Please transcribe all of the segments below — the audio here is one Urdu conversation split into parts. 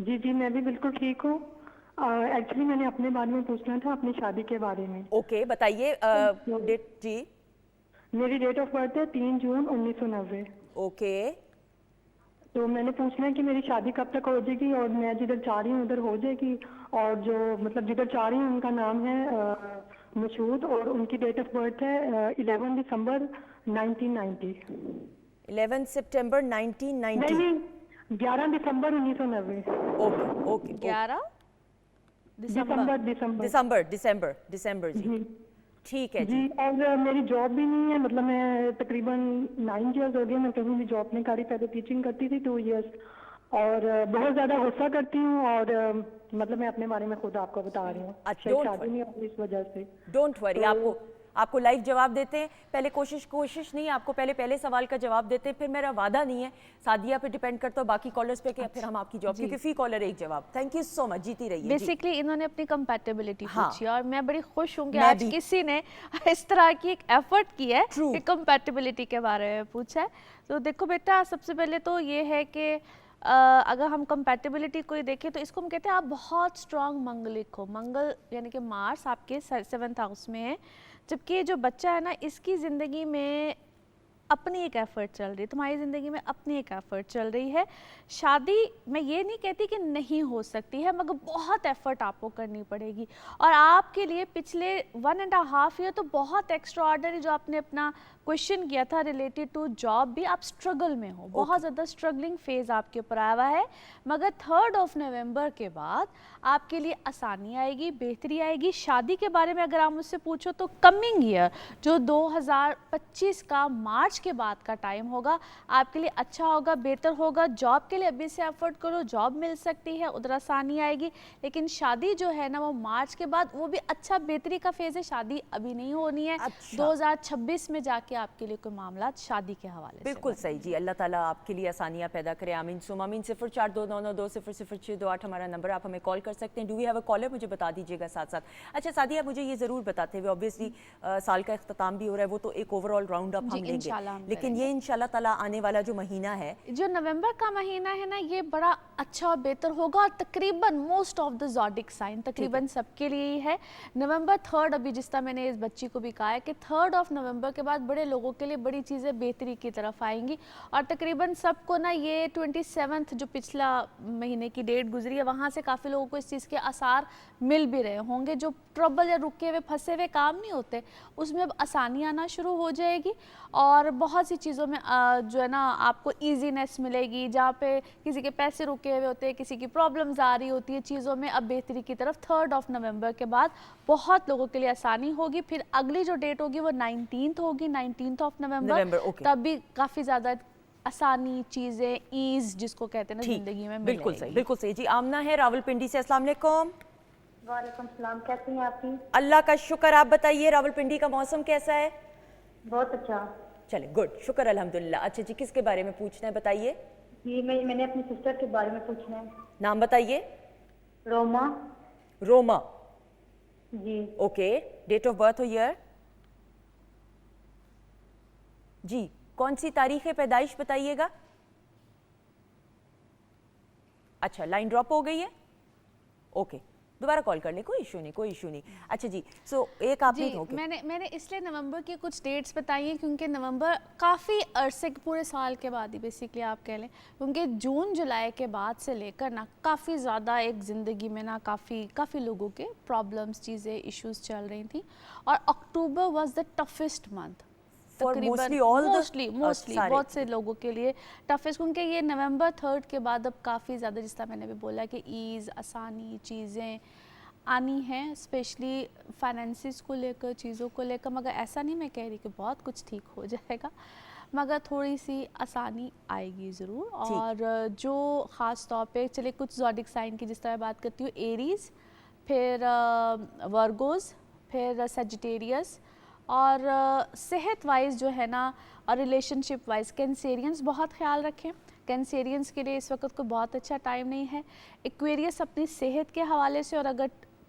جی جی میں بھی بالکل ٹھیک ہوں. ایکچولی میں نے اپنے بارے میں پوچھنا تھا, اپنی شادی کے بارے میں. اوکے بتائیے ڈیٹ. جی میری ڈیٹ آف برتھ ہے 3 جون 1990. اوکے تو میں نے پوچھنا ہے کہ میری شادی کب تک ہو جائے گی, اور میں جدھر چاہ رہی ہوں ادھر ہو جائے گی, اور جو مطلب جدھر چاہ رہی ہوں ان کا نام ہے مسعود, اور ان کی ڈیٹ آف برتھ ہے 11 دسمبر 1990. 11 سپٹمبر 1990. نہیں 11 دسمبر 1990. اوکے اوکے 11 دسمبر جی ٹھیک ہے جی. اور میری جاب بھی نہیں ہے, مطلب میں تقریباً 9 ایئرز ہو گئے میں کہیں بھی جاب نہیں کر رہی. پہلے ٹیچنگ کرتی تھی 2 ایئرز, اور بہت زیادہ غصہ کرتی ہوں, اور مطلب میں اپنے بارے میں خود آپ کو بتا رہی ہوں. شادی نہیں ہوتی اس وجہ سے. ڈونٹ وری, آپ کو لائف جواب دیتے ہیں. پہلے کوشش نہیں, آپ کو پہلے سوال کا جواب دیتے ہیں, پھر میرا وعدہ نہیں ہے سعدیہ پہ ڈیپینڈ کرتا ہو باقی کالرز پہ کہ پھر ہم آپ کی جاب, کیونکہ فی کالر ایک جواب. تھینک یو سو مچ, جیتی رہیے. بیسکلی انہوں نے اپنی کمپیٹیبلٹی پوچھی, اور میں بڑی خوش ہوں کہ آج کسی نے اس طرح کی ایک ایفرٹ کی ہے کہ کمپیٹیبلٹی کے بارے میں پوچھا ہے. تو دیکھو بیٹا, سب سے پہلے تو یہ ہے کہ اگر ہم کمپیٹیبلٹی کو دیکھیں تو اس کو ہم کہتے ہیں آپ بہت اسٹرانگ منگلک ہو. منگل یعنی کہ مارس آپ کے 7th ہاؤس میں ہے, جبکہ یہ جو بچہ ہے نا اس کی زندگی میں اپنی ایک ایفرٹ چل رہی ہے, تمہاری زندگی میں اپنی ایک ایفرٹ چل رہی ہے. شادی میں یہ نہیں کہتی کہ نہیں ہو سکتی ہے, مگر بہت ایفرٹ آپ کو کرنی پڑے گی. اور آپ کے لیے پچھلے 1.5 ایئر تو بہت ایکسٹرا آرڈنری, جو آپ نے اپنا کویشچن کیا تھا ریلیٹڈ ٹو جاب, بھی آپ اسٹرگل میں ہو, بہت زیادہ اسٹرگلنگ فیز آپ کے اوپر آیا ہوا ہے. مگر 3 نومبر کے بعد آپ کے لیے آسانی آئے گی, بہتری آئے گی. شادی کے بارے میں اگر آپ مجھ سے پوچھو تو کمنگ ایئر جو 2025 کا مارچ کے بعد کا ٹائم ہوگا آپ کے لیے اچھا ہوگا, بہتر ہوگا. جاب کے لیے ابھی سے ایفرٹ کرو, جاب مل سکتی ہے, ادھر آسانی آئے گی. لیکن شادی جو ہے نا وہ مارچ کے بعد, وہ بھی اچھا بہتری کا فیز ہے. شادی ابھی نہیں ہونی ہے, 2026 میں جا کے آپ کے لیے کوئی معاملات شادی کے حوالے سے. بالکل صحیح جی, اللہ تعالیٰ آپ کے لیے آسانیاں پیدا کرے, آمین سم آمین. 042992000628 ہمارا نمبر, آپ ہمیں کال کر سکتے ہیں. Do we have a caller, مجھے بتا دیجیے گا ساتھ ساتھ. اچھا سعدیہ, مجھے یہ ضرور بتاتے ہوئے, obviously سال کا اختتام بھی ہو رہا ہے, وہ تو ایک اوور آل راؤنڈ اپ ہم لیں گے, لیکن یہ انشاءاللہ تعالیٰ آنے والا جو مہینہ ہے, جو نومبر کا مہینہ ہے نا, یہ بڑا اچھا اور بہتر ہوگا, اور تقریباً most of the zodiac sign تقریباً سب کے لیے ہی ہے. نومبر 3 ابھی جس طرح میں نے اس بچی کو بھی کہا ہے کہ 3 نومبر کے بعد بڑے لوگوں کے لیے بڑی چیزیں بہتری کی طرف آئیں گی. اور تقریباً سب کو نا یہ 27 جو پچھلا مہینے کی ڈیٹ گزری ہے, وہاں سے کافی لوگوں کو اس چیز کے آثار مل بھی رہے ہوں گے. جو ٹربل یا رکے ہوئے پھنسے ہوئے کام نہیں ہوتے, اس میں اب آسانی آنا شروع ہو جائے گی, اور بہت سی چیزوں میں جو ہے نا آپ کو ایزینس ملے گی. جہاں پہ کسی کے پیسے رکے ہوئے ہوتے ہیں, کسی کی پرابلمز آ رہی ہوتی ہے چیزوں میں, اب بہتری کی طرف 3 نومبر کے بعد بہت لوگوں کے لیے آسانی ہوگی. پھر اگلی جو ڈیٹ ہوگی وہ 19 ہوگی, 19 نومبر, تب بھی کافی زیادہ آسانی, چیزیں, ایز جس کو کہتے ہیں نا زندگی میں ملے گی. بالکل صحیح, بالکل صحیح جی. آمنہ ہے راول پنڈی سے, السلام علیکم. وعلیکم السلام, کیسی ہیں آپ کی؟ اللہ کا شکر, آپ بتائیے راول پنڈی کا موسم کیسا ہے؟ بہت اچھا. چلے گڈ, شکر الحمدللہ. اچھا جی, کس کے بارے میں پوچھنا ہے بتائیے؟ جی میں نے اپنی سسٹر کے بارے میں پوچھنا ہے. نام بتائیے. روما. روما, جی. اوکے. ڈیٹ آف برتھ ہو ایئر جی, کون سی تاریخ پیدائش بتائیے گا؟ اچھا لائن ڈراپ ہو گئی ہے, اوکے دوبارہ کال کر لیں, کوئی ایشو نہیں, کوئی ایشو نہیں. اچھا جی, سو ایک آپ جی میں نے اس لیے نومبر کی کچھ ڈیٹس بتائی ہیں کیونکہ نومبر کافی عرصے پورے سال کے بعد ہی بیسکلی آپ کہہ لیں, کیونکہ جون جولائی کے بعد سے لے کر نا کافی زیادہ ایک زندگی میں نا کافی لوگوں کے پرابلمس, چیزیں, ایشوز چل رہی تھیں. اور October was the toughest month mostly بہت سے لوگوں کے لیے ٹفسٹ, کیونکہ یہ نومبر 3 کے بعد اب کافی زیادہ, جس طرح میں نے بھی بولا کہ ایز, آسانی, چیزیں آنی ہیں, اسپیشلی فائنینسز کو لے کر, چیزوں کو لے کر. مگر ایسا نہیں میں کہہ رہی کہ بہت کچھ ٹھیک ہو جائے گا, مگر تھوڑی سی آسانی آئے گی ضرور. اور جو خاص طور پہ چلے کچھ زوڈک سائن کی جس طرح بات کرتی ہوں, ایریز, پھر ورگوز, پھر سیجیٹیریس, اور صحت وائز جو ہے نا اور ریلیشن شپ وائز کینسیرینس بہت خیال رکھیں. کینسیرینس کے لیے اس وقت کوئی بہت اچھا ٹائم نہیں ہے. ایکویریس اپنی صحت کے حوالے سے, اور اگر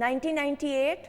1998।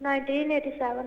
1987।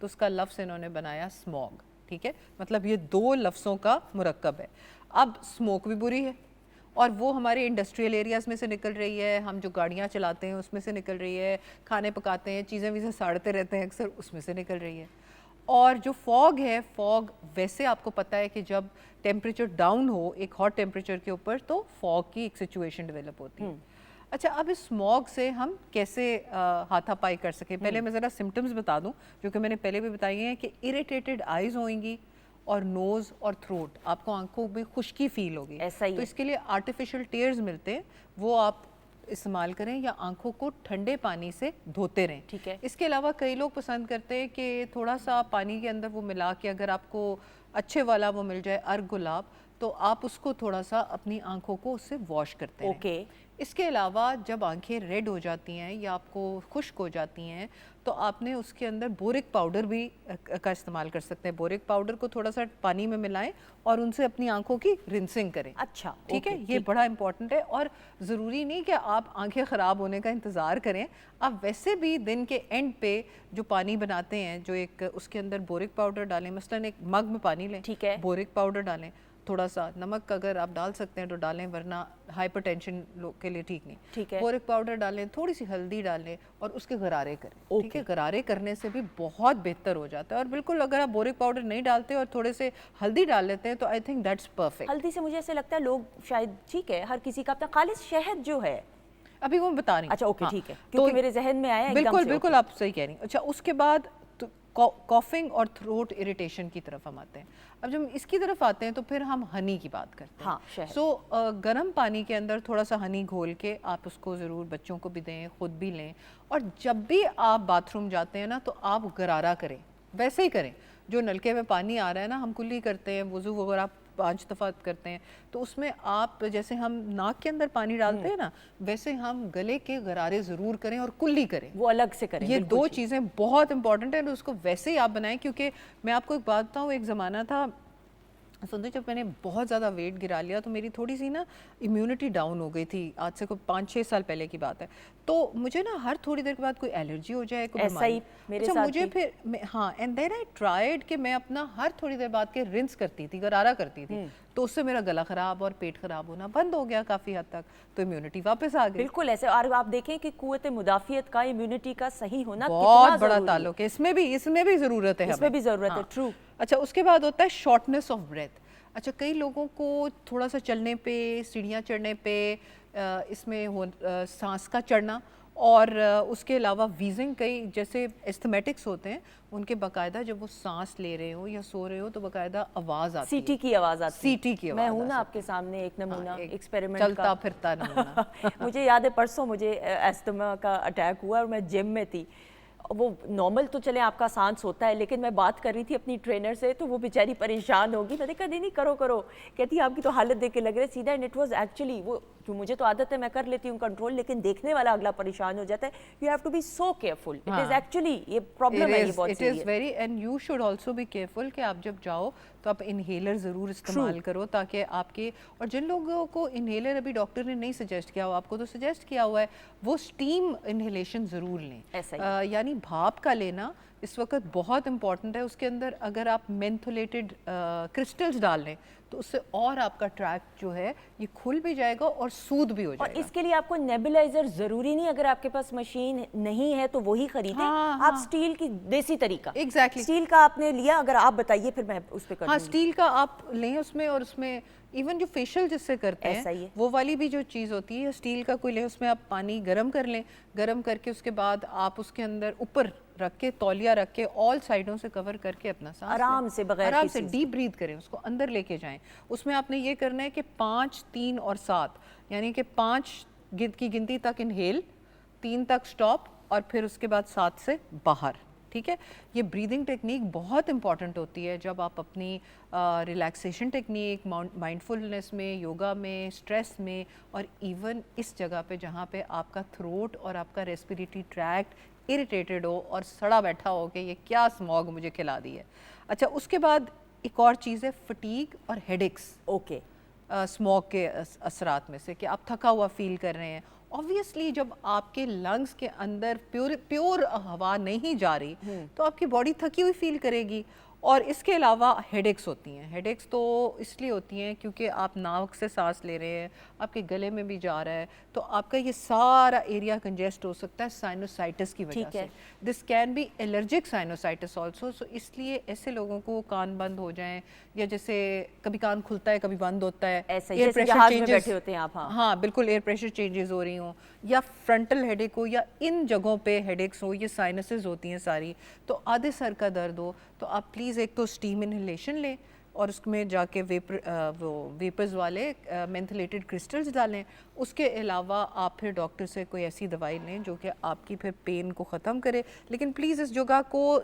تو اس کا لفظ انہوں نے بنایا اسموگ. ٹھیک ہے, مطلب یہ 2 لفظوں کا مرکب ہے. اب اسموک بھی بری ہے اور وہ ہمارے انڈسٹریل ایریاز میں سے نکل رہی ہے, ہم جو گاڑیاں چلاتے ہیں اس میں سے نکل رہی ہے, کھانے پکاتے ہیں, چیزیں ویزیں ساڑتے رہتے ہیں اکثر, اس میں سے نکل رہی ہے. اور جو فوگ ہے, فوگ ویسے آپ کو پتہ ہے کہ جب ٹیمپریچر ڈاؤن ہو ایک ہاٹ ٹیمپریچر کے اوپر تو فوگ کی ایک سچویشن ڈیولپ ہوتی ہے. اچھا, اب اس اسموگ سے ہم کیسے ہاتھا پائی کر سکیں؟ پہلے میں ذرا سمٹمز بتا دوں جو کہ میں نے پہلے بھی بتائی ہیں کہ اریٹیٹڈ آئیز ہوئیں گی اور نوز اور تھروٹ, آپ کو آنکھوں میں خشکی فیل ہوگی. تو اس کے لیے آرٹیفیشل ٹیئرز ملتے ہیں, وہ آپ استعمال کریں یا آنکھوں کو ٹھنڈے پانی سے دھوتے رہیں. ٹھیک ہے. اس کے علاوہ کئی لوگ پسند کرتے ہیں کہ تھوڑا سا پانی کے اندر وہ ملا کے, اگر آپ کو اچھے والا وہ مل جائے ارگ گلاب, تو آپ اس کو تھوڑا سا اپنی آنکھوں کو اس سے واش کرتے ہیں. اوکے. اس کے علاوہ جب آنکھیں ریڈ ہو جاتی ہیں یا آپ کو خشک ہو جاتی ہیں تو آپ نے اس کے اندر بورک پاؤڈر بھی کا استعمال کر سکتے ہیں. بورک پاؤڈر کو تھوڑا سا پانی میں ملائیں اور ان سے اپنی آنکھوں کی رنسنگ کریں. اچھا, ٹھیک ہے, یہ بڑا امپورٹنٹ ہے. اور ضروری نہیں کہ آپ آنکھیں خراب ہونے کا انتظار کریں, آپ ویسے بھی دن کے اینڈ پہ جو پانی بناتے ہیں, جو ایک اس کے اندر بورک پاؤڈر ڈالیں, مثلاً ایک مگ میں پانی لیں, ٹھیک ہے, بورک پاؤڈر ڈالیں, تھوڑا سا نمک اگر آپ ڈال سکتے ہیں تو ڈالیں, ورنہ ہائپر ٹینشن کے لیے ٹھیک نہیں. ٹھیک ہے. بورک پاؤڈر ڈالیں, تھوڑی سی ہلدی ڈالیں اور اس کے غرارے کریں. ٹھیک ہے, غرارے کرنے سے بھی بہت بہتر ہو جاتا ہے. اور بالکل اگر آپ بورک پاؤڈر نہیں ڈالتے اور تھوڑے سے ہلدی ڈال لیتے ہیں تو آئی تھنک دیٹس پرفیکٹ. ہلدی سے مجھے ایسے لگتا ہے لوگ شاید, ٹھیک ہے, ہر کسی کا اپنا. خالص شہد جو ہے ابھی وہ بتا رہی ہوں. اچھا اوکے, ٹھیک ہے, کیونکہ میرے ذہن میں آیا بالکل بالکل آپ صحیح کہہ رہی ہیں. اچھا, اس کے بعد کافنگ اور تھروٹ اریٹیشن کی طرف ہم آتے ہیں. اب جب اس کی طرف آتے ہیں تو پھر ہم ہنی کی بات کرتے ہیں. ہاں, سو گرم پانی کے اندر تھوڑا سا ہنی گھول کے آپ اس کو ضرور بچوں کو بھی دیں, خود بھی لیں. اور جب بھی آپ باتھ روم جاتے ہیں نا تو آپ غرارہ کریں, ویسے ہی کریں جو نلکے میں پانی آ رہا ہے نا, ہم کلی کرتے ہیں وضو وغیرہ 5 دفعہ کرتے ہیں, تو اس میں آپ جیسے ہم ناک کے اندر پانی ڈالتے ہیں نا, ویسے ہم گلے کے غرارے ضرور کریں اور کلی کریں, وہ الگ سے کریں. یہ 2 چیزیں بہت امپورٹنٹ ہیں. اس کو ویسے ہی آپ بنائیں, کیونکہ میں آپ کو ایک بات بتاؤں, ایک زمانہ تھا سنتے جب میں نے بہت زیادہ ویٹ گرا لیا تو میری تھوڑی سی نا امیونٹی ڈاؤن ہو گئی تھی, آج سے کوئی 5-6 سال پہلے کی بات ہے. تو مجھے نا ہر تھوڑی دیر کے بعد کوئی الرجی ہو جائے, کوئی بیماری. اچھا, مجھے پھر ہاں, اینڈ دین آئی ٹرائیڈ کہ میں اپنا ہر تھوڑی دیر بعد کے رنس کرتی تھی, غرارہ کرتی تھی, تو اس سے میرا گلا خراب اور پیٹ خراب ہونا بند ہو گیا کافی حد تک, تو امیونٹی واپس آ گئی. بالکل ایسے. اور آپ دیکھیں کہ قوت مدافعت کا, امیونٹی کا صحیح ہونا بہت بڑا تعلق ہے. اس میں بھی ضرورت ہے, اس میں بھی ضرورت ہے. ٹرو. اچھا, اس کے بعد ہوتا ہے شارٹنیس آف بریتھ. اچھا, کئی لوگوں کو تھوڑا سا چلنے پہ, سیڑھیاں چڑھنے پہ اس میں سانس کا چڑھنا, اور اس کے علاوہ ویزنگ, کئی جیسے ایستھمیٹکس ہوتے ہیں ان کے باقاعدہ جب وہ سانس لے رہے ہو یا سو رہے ہو تو باقاعدہ آواز آتی ہے, سی ٹی کی آواز آتی ہے. سی ٹی کی آواز. میں ہوں نا آپ کے سامنے ایک نمونہ, ایکسپیریمنٹ چلتا پھرتا نمونہ. مجھے یاد ہے پرسوں مجھے ایستھما کا اٹیک ہوا اور میں جم میں تھی. وہ نارمل تو چلیں آپ کا سانس ہوتا ہے, لیکن میں بات کر رہی تھی اپنی ٹرینر سے تو وہ بیچاری پریشان ہوگی. میں نے کہا نہیں کرو کرو, کہتی آپ کی تو حالت دیکھ کے لگ رہا ہے سیدھا. اینڈ اٹ واز ایکچولی, وہ جو مجھے تو عادت ہے میں کر لیتی ہوں کنٹرول, لیکن دیکھنے والا اگلا پریشان ہو جاتا ہے. You have to be so careful. It is actually یہ پرابلم ہے, یہ بہت it is very, and you should also be careful کہ آپ جب جاؤ تو آپ انہیلر ضرور استعمال کرو, تاکہ آپ کے, اور جن لوگوں کو انہیلر ابھی ڈاکٹر نے نہیں سجیسٹ کیا ہوا, آپ کو تو سجیسٹ کیا ہوا ہے, وہ اسٹیم انہیلیشن ضرور لیں. یعنی بھاپ کا لینا اس وقت بہت امپورٹنٹ ہے. اس کے اندر اگر آپ مینتھولیٹڈ کرسٹلز ڈال لیں تو اس سے اور آپ کا ٹریک جو ہے یہ کھل بھی جائے گا اور سود بھی ہو جائے گا. اور اس کے لیے آپ کو نیبولائزر ضروری نہیں, اگر آپ کے پاس مشین نہیں ہے تو وہی خریدیں. آپ اسٹیل کی دیسی طریقہ, ایگزیکٹلی اسٹیل کا آپ نے لیا, اگر آپ بتائیے پھر میں اس پہ کروں. ہاں, اسٹیل کا آپ لیں اس میں, اور اس میں ایون جو فیشل جس سے کرتے ہیں وہ والی بھی جو چیز ہوتی ہے اسٹیل کا کوئی لیں, اس میں آپ پانی گرم کر لیں, گرم کر کے اس کے بعد آپ اس کے اندر اوپر رکھ کے تولیہ رکھ کے آل سائڈوں سے کور کر کے اپنا سانس آرام سے, بغیر آرام سے ڈیپ بریتھ کریں, اس کو اندر لے کے جائیں. اس میں آپ نے یہ کرنا ہے کہ 5, 3 اور 7, یعنی کہ 5 کی گنتی تک انہیل, 3 تک سٹاپ, اور پھر اس کے بعد 7 سے باہر. ٹھیک ہے, یہ بریدنگ ٹیکنیک بہت امپورٹنٹ ہوتی ہے جب آپ اپنی ریلیکسیشن ٹیکنیک, مائنڈفلنس میں, یوگا میں, اسٹریس میں, اور ایون اس جگہ پہ جہاں پہ آپ کا تھروٹ اور آپ کا ریسپیریٹری ٹریکٹ اریٹیٹڈ ہو اور سڑا بیٹھا ہو کہ یہ کیا اسموگ مجھے کھلا دی ہے. اچھا, اس کے بعد ایک اور چیز ہے فٹیگ اور ہیڈ ایکس. اوکے, اسموگ کے اثرات میں سے کہ آپ تھکا ہوا فیل کر رہے ہیں, obviously جب آپ کے لنگس کے اندر پیور ہوا نہیں جا رہی تو آپ کی باڈی تھکی ہوئی فیل کرے گی. اور اس کے علاوہ ہیڈ ایکس ہوتی ہیں. ہیڈ ایکس تو اس لیے ہوتی ہیں کیونکہ آپ ناک سے سانس لے رہے ہیں, آپ کے گلے میں بھی جا رہا ہے, تو آپ کا یہ سارا ایریا کنجسٹ ہو سکتا ہے سائنوسائٹس کی وجہ سے. This can be allergic sinusitis also. So اس لیے ایسے لوگوں کو کان بند ہو جائیں, یا جیسے کبھی کان کھلتا ہے کبھی بند ہوتا ہے, ایئر پریشر چینجز ہوتے ہیں, ہاں بالکل ایئر پریشر چینجز ہو رہی ہوں, یا فرنٹل ہیڈ ایک ہو, یا ان جگہوں پہ ہیڈ ایکس ہو, یہ سائنسز ہوتی ہیں ساری, تو آدھے سر کا درد ہو, تو آپ پلیز ایک تو اسٹیم انہیلیشن لیں اور اس میں جا کے ویپرز والے مینتھلیٹڈ کرسٹلز ڈالیں. اس کے علاوہ آپ پھر ڈاکٹر سے کوئی ایسی دوائی لیں جو کہ آپ کی پھر پین کو ختم کرے. لیکن پلیز اس جگہ کو